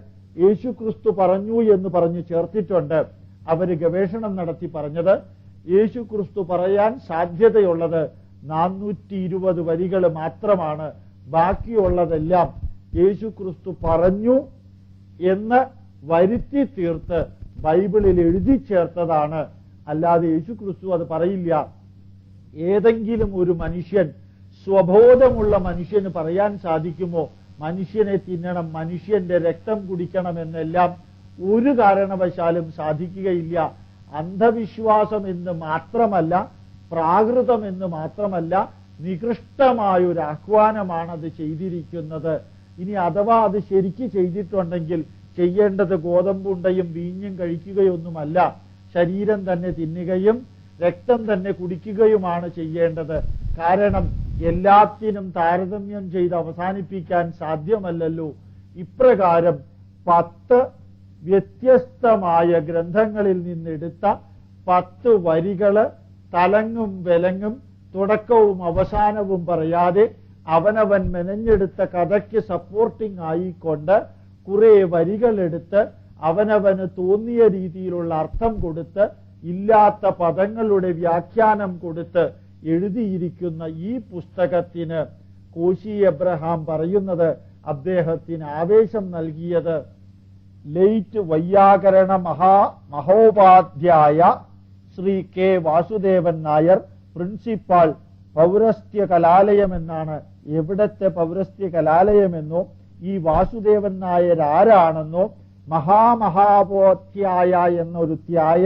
യേശുക്രിസ്തു പറഞ്ഞു എന്ന് പറഞ്ഞ് ചേർത്തിട്ടുണ്ട്. അവര് ഗവേഷണം നടത്തി പറഞ്ഞത് യേശുക്രിസ്തു പറയാൻ സാധ്യതയുള്ളത് 420 വരികൾ മാത്രമാണ്. ബാക്കിയുള്ളതെല്ലാം യേശുക്രിസ്തു പറഞ്ഞു എന്ന് വരുത്തി തീർത്ത് ബൈബിളിൽ എഴുതി ചേർത്തതാണ്. അല്ലാതെ യേശുക്രിസ്തു അത് പറയില്ല. ഏതെങ്കിലും ഒരു മനുഷ്യൻ, സ്വബോധമുള്ള മനുഷ്യന് പറയാൻ സാധിക്കുമോ മനുഷ്യനെ തിന്നണം, മനുഷ്യന്റെ രക്തം കുടിക്കണം എന്നെല്ലാം? ഒരു കാരണവശാലും സാധിക്കുകയില്ല. അന്ധവിശ്വാസം എന്ന് മാത്രമല്ല, പ്രാകൃതം എന്ന് മാത്രമല്ല, നികൃഷ്ടമായൊരു ആഹ്വാനമാണ് അത് ചെയ്തിരിക്കുന്നത്. ഇനി അഥവാ അത് ശരിക്ക് ചെയ്തിട്ടുണ്ടെങ്കിൽ ചെയ്യേണ്ടത് ഗോതമ്പുണ്ടയും വീഞ്ഞും കഴിക്കുകയൊന്നുമല്ല, ശരീരം തന്നെ തിന്നുകയും രക്തം തന്നെ കുടിക്കുകയുമാണ് ചെയ്യേണ്ടത്. കാരണം എല്ലാത്തിനും താരതമ്യം ചെയ്ത് അവസാനിപ്പിക്കാൻ സാധ്യമല്ലല്ലോ. ഇപ്രകാരം 10 വ്യത്യസ്തമായ ഗ്രന്ഥങ്ങളിൽ നിന്നെടുത്ത 10 വരികള് തലങ്ങും വിലങ്ങും തുടക്കവും അവസാനവും പറയാതെ അവനവൻ മെനഞ്ഞെടുത്ത കഥയ്ക്ക് സപ്പോർട്ടിംഗ് ആയിക്കൊണ്ട് കുറെ വരികളെടുത്ത് അവനവന് തോന്നിയ രീതിയിലുള്ള അർത്ഥം കൊടുത്ത് ഇല്ലാത്ത പദങ്ങളുടെ വ്യാഖ്യാനം കൊടുത്ത് എഴുതിയിരിക്കുന്ന ഈ പുസ്തകത്തിന് കോശി എബ്രഹാം പറയുന്നത് അദ്ദേഹത്തിന് ആവേശം നൽകിയത് ലൈറ്റ് വൈയാകരണ മഹോപാധ്യായ ശ്രീ കെ വാസുദേവൻ നായർ, പ്രിൻസിപ്പാൾ, പൗരസ്ത്യ കലാലയം എന്നാണ്. എവിടത്തെ പൗരസ്ത്യ കലാലയമെന്നോ ഈ വാസുദേവൻ നായർ ആരാണെന്നോ മഹാമഹാപോധ്യായ എന്നൊരു ത്യായ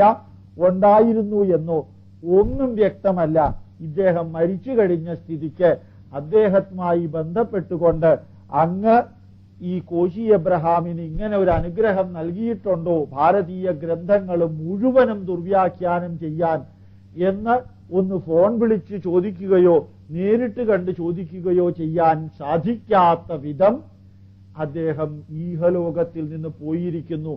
ഉണ്ടായിരുന്നു എന്നോ ഒന്നും വ്യക്തമല്ല. ഇദ്ദേഹം മരിച്ചു കഴിഞ്ഞ സ്ഥിതിക്ക് അദ്ദേഹവുമായി ബന്ധപ്പെട്ടുകൊണ്ട് അങ്ങ് ഈ കോശി എബ്രഹാമിന് ഇങ്ങനെ ഒരു അനുഗ്രഹം നൽകിയിട്ടുണ്ടോ ഭാരതീയ ഗ്രന്ഥങ്ങൾ മുഴുവനും ദുർവ്യാഖ്യാനം ചെയ്യാൻ എന്ന് ഒന്ന് ഫോൺ വിളിച്ച് ചോദിക്കുകയോ നേരിട്ട് കണ്ട് ചോദിക്കുകയോ ചെയ്യാൻ സാധിക്കാത്ത വിധം അദ്ദേഹം ഈഹലോകത്തിൽ നിന്ന് പോയിരിക്കുന്നു.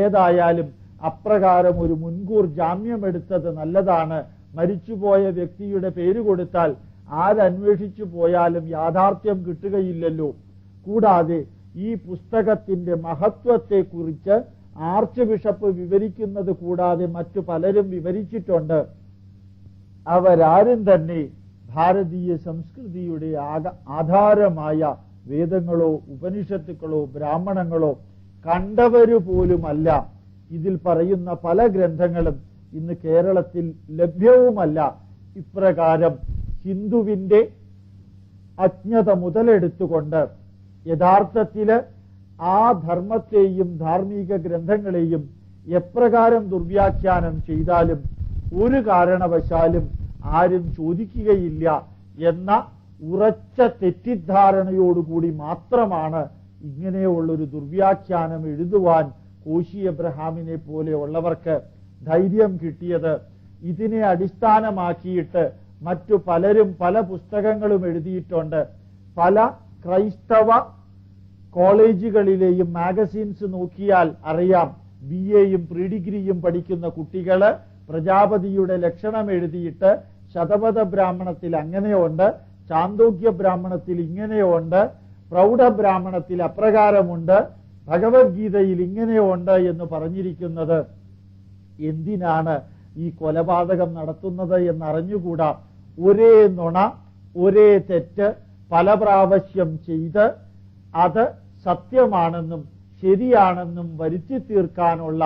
ഏതായാലും അപ്രകാരം ഒരു മുൻകൂർ ജാമ്യമെടുത്തത് നല്ലതാണ്. മരിച്ചുപോയ വ്യക്തിയുടെ പേര് കൊടുത്താൽ ആരന്വേഷിച്ചു പോയാലും യാഥാർത്ഥ്യം കിട്ടുകയില്ലല്ലോ. കൂടാതെ ഈ പുസ്തകത്തിന്റെ മഹത്വത്തെക്കുറിച്ച് ആർച്ച് ബിഷപ്പ് വിവരിക്കുന്നത് കൂടാതെ മറ്റു പലരും വിവരിച്ചിട്ടുണ്ട്. അവരാരും തന്നെ ഭാരതീയ സംസ്കൃതിയുടെ ആധാരമായ വേദങ്ങളോ ഉപനിഷത്തുക്കളോ ബ്രാഹ്മണങ്ങളോ കണ്ടവരു പോലുമല്ല. ഇതിൽ പറയുന്ന പല ഗ്രന്ഥങ്ങളും ഇന്ന് കേരളത്തിൽ ലഭ്യവുമല്ല. ഇപ്രകാരം ഹിന്ദുവിന്റെ അജ്ഞത മുതലെടുത്തുകൊണ്ട് യഥാർത്ഥത്തില് ആ ധർമ്മത്തെയും ധാർമ്മിക ഗ്രന്ഥങ്ങളെയും എപ്രകാരം ദുർവ്യാഖ്യാനം ചെയ്താലും ഒരു കാരണവശാലും ആരും ചോദിക്കുകയില്ല എന്ന ഉറച്ച തെറ്റിദ്ധാരണയോടുകൂടി മാത്രമാണ് ഇങ്ങനെയുള്ളൊരു ദുർവ്യാഖ്യാനം എഴുതുവാൻ കോശി എബ്രഹാമിനെ പോലെയുള്ളവർക്ക് ധൈര്യം കിട്ടിയത്. ഇതിനെ അടിസ്ഥാനമാക്കിയിട്ട് മറ്റു പലരും പല പുസ്തകങ്ങളും എഴുതിയിട്ടുണ്ട്. പല ക്രൈസ്തവ കോളേജുകളിലെയും മാഗസിൻസ് നോക്കിയാൽ അറിയാം, BA-യും പ്രീ ഡിഗ്രിയും പഠിക്കുന്ന കുട്ടികള് പ്രജാപതിയുടെ ലക്ഷണം എഴുതിയിട്ട് ശതപഥ ബ്രാഹ്മണത്തിൽ അങ്ങനെയുണ്ട്, ചാന്തോക്യ ബ്രാഹ്മണത്തിൽ ഇങ്ങനെയുണ്ട്, പ്രൗഢ ബ്രാഹ്മണത്തിൽ അപ്രകാരമുണ്ട്, ഭഗവത്ഗീതയിൽ ഇങ്ങനെയുണ്ട് എന്ന് പറഞ്ഞിരിക്കുന്നത് എന്തിനാണ് ഈ കൊലപാതകം നടത്തുന്നത് എന്നറിഞ്ഞുകൂടാ. ഒരേ നുണ ഒരേ തെറ്റ് പല പ്രാവശ്യം ചെയ്ത് അത് സത്യമാണെന്നും ശരിയാണെന്നും വരുത്തി തീർക്കാനുള്ള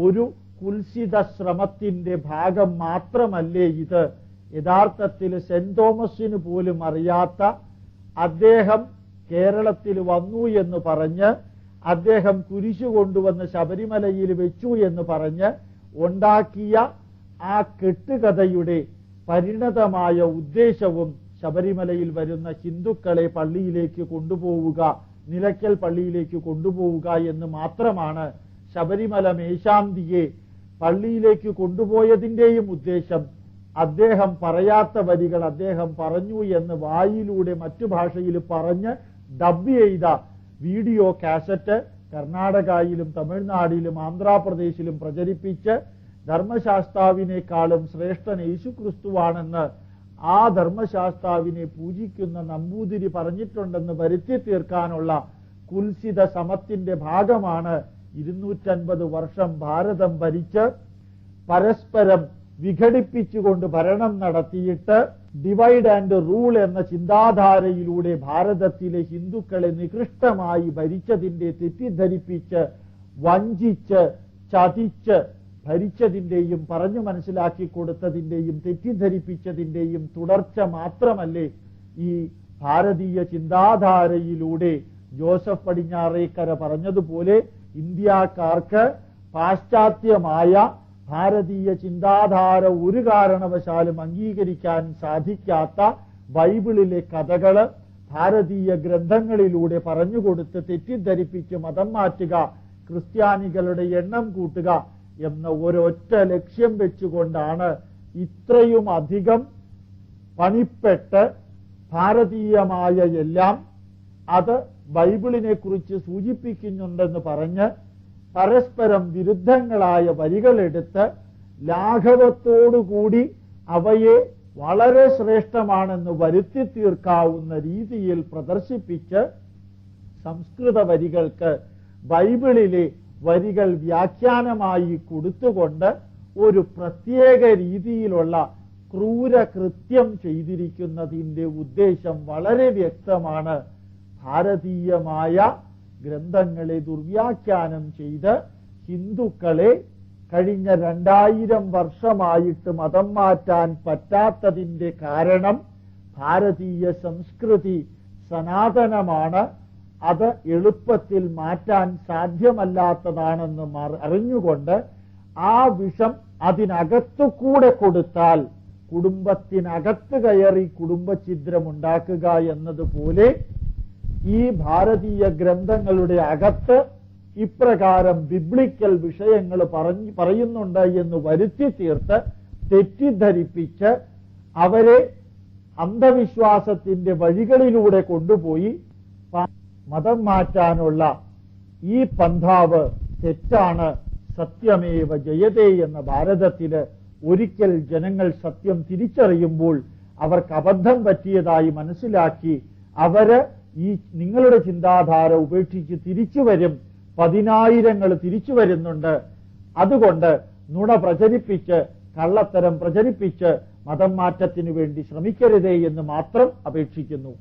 ഒരു കുൽസിത ശ്രമത്തിന്റെ ഭാഗം മാത്രമല്ലേ ഇത്? യഥാർത്ഥത്തിൽ സെന്റ് തോമസിന് പോലും അറിയാത്ത അദ്ദേഹം കേരളത്തിൽ വന്നു എന്ന് പറഞ്ഞ് അദ്ദേഹം കുരിശു കൊണ്ടുവന്ന് ശബരിമലയിൽ വെച്ചു എന്ന് പറഞ്ഞ് ഉണ്ടാക്കിയ ആ കെട്ടുകഥയുടെ പരിണതമായ ഉദ്ദേശവും ശബരിമലയിൽ വരുന്ന ഹിന്ദുക്കളെ പള്ളിയിലേക്ക് കൊണ്ടുപോവുക, നിലയ്ക്കൽ പള്ളിയിലേക്ക് കൊണ്ടുപോവുക എന്ന് മാത്രമാണ്. ശബരിമല മേശാന്തിയെ പള്ളിയിലേക്ക് കൊണ്ടുപോയതിന്റെയും ഉദ്ദേശം അദ്ദേഹം പറയാത്ത വരികൾ അദ്ദേഹം പറഞ്ഞു എന്ന് വായിലൂടെ മറ്റു ഭാഷയിൽ പറഞ്ഞ് ഡബ് ചെയ്ത വീഡിയോ കാസറ്റ് കർണാടകയിലും തമിഴ്നാടിലും ആന്ധ്രാപ്രദേശിലും പ്രചരിപ്പിച്ച് ധർമ്മശാസ്താവിനേക്കാളും ശ്രേഷ്ഠൻ യേശുക്രിസ്തുവാണെന്ന് ആ ധർമ്മശാസ്താവിനെ പൂജിക്കുന്ന നമ്പൂതിരി പറഞ്ഞിട്ടുണ്ടെന്ന് വരുത്തി തീർക്കാനുള്ള കുൽസിത ശ്രമത്തിന്റെ ഭാഗമാണ് 250 വർഷം ഭാരതം ഭരിച്ച് പരസ്പരം വിഘടിപ്പിച്ചുകൊണ്ട് ഭരണം നടത്തിയിട്ട് ഡിവൈഡ് ആൻഡ് റൂൾ എന്ന ചിന്താധാരയിലൂടെ ഭാരതത്തിലെ ഹിന്ദുക്കളെ നികൃഷ്ടമായി ഭരിച്ചതിന്റെ, തെറ്റിദ്ധരിപ്പിച്ച് വഞ്ചിച്ച് ചതിച്ച് ഭരിച്ചതിന്റെയും പറഞ്ഞു മനസ്സിലാക്കി കൊടുത്തതിന്റെയും തെറ്റിദ്ധരിപ്പിച്ചതിന്റെയും തുടർച്ച മാത്രമല്ലേ ഈ ഭാരതീയ ചിന്താധാരയിലൂടെ ജോസഫ് പടിഞ്ഞാറേക്കര പറഞ്ഞതുപോലെ ഇന്ത്യക്കാർക്ക് പാശ്ചാത്യമായ ഭാരതീയ ചിന്താധാര ഒരു കാരണവശാലും അംഗീകരിക്കാൻ സാധിക്കാത്ത ബൈബിളിലെ കഥകള് ഭാരതീയ ഗ്രന്ഥങ്ങളിലൂടെ പറഞ്ഞുകൊടുത്ത് തെറ്റിദ്ധരിപ്പിച്ച് മതം മാറ്റുക, ക്രിസ്ത്യാനികളുടെ എണ്ണം കൂട്ടുക എന്ന ഒരൊറ്റ ലക്ഷ്യം വെച്ചുകൊണ്ടാണ് ഇത്രയും അധികം പണിപ്പെട്ട് ഭാരതീയമായ എല്ലാം അത് ബൈബിളിനെ കുറിച്ച് സൂചിപ്പിക്കുന്നുണ്ടെന്ന് പറഞ്ഞ് പരസ്പരം വിരുദ്ധങ്ങളായ വരികളെടുത്ത് ലാഘവത്തോടുകൂടി അവയെ വളരെ ശ്രേഷ്ഠമാണെന്ന് വരുത്തി തീർക്കാവുന്ന രീതിയിൽ പ്രദർശിപ്പിച്ച് സംസ്കൃത വരികൾക്ക് ബൈബിളിലെ വരികൾ വ്യാഖ്യാനമായി കൊടുത്തുകൊണ്ട് ഒരു പ്രത്യേക രീതിയിലുള്ള ക്രൂരകൃത്യം ചെയ്തിരിക്കുന്നതിന്റെ ഉദ്ദേശം വളരെ വ്യക്തമാണ്. ഭാരതീയമായ ഗ്രന്ഥങ്ങളെ ദുർവ്യാഖ്യാനം ചെയ്ത് ഹിന്ദുക്കളെ കഴിഞ്ഞ 2000 വർഷമായിട്ട് മതം മാറ്റാൻ പറ്റാത്തതിന്റെ കാരണം ഭാരതീയ സംസ്കൃതി സനാതനമാണ്, അത് എളുപ്പത്തിൽ മാറ്റാൻ സാധ്യമല്ലാത്തതാണെന്ന് അറിഞ്ഞുകൊണ്ട് ആ വിഷം അതിനകത്തുകൂടെ കൊടുത്താൽ കുടുംബത്തിനകത്ത് കയറി കുടുംബഛിദ്രമുണ്ടാക്കുക എന്നതുപോലെ ഈ ഭാരതീയ ഗ്രന്ഥങ്ങളുടെ അകത്ത് ഇപ്രകാരം ബിബ്ലിക്കൽ വിഷയങ്ങൾ പറയുന്നുണ്ട് എന്ന് വരുത്തി തീർത്ത് തെറ്റിദ്ധരിപ്പിച്ച് അവരെ അന്ധവിശ്വാസത്തിന്റെ വഴികളിലൂടെ കൊണ്ടുപോയി മതം മാറ്റാനുള്ള ഈ പന്ഥാവ് തെറ്റാണ്. സത്യമേവ ജയതേ എന്ന ഭാരതത്തില് ഒരിക്കൽ ജനങ്ങൾ സത്യം തിരിച്ചറിയുമ്പോൾ അവർക്ക് അബദ്ധം പറ്റിയതായി മനസ്സിലാക്കി അവര് ഈ നിങ്ങളുടെ ചിന്താധാര ഉപേക്ഷിച്ച് തിരിച്ചു വരും. 10,000 തിരിച്ചു വരുന്നുണ്ട്. അതുകൊണ്ട് നുണ പ്രചരിപ്പിച്ച് കള്ളത്തരം പ്രചരിപ്പിച്ച് മതം മാറ്റത്തിനു വേണ്ടി ശ്രമിക്കരുതേ എന്ന് മാത്രം അപേക്ഷിക്കുന്നു.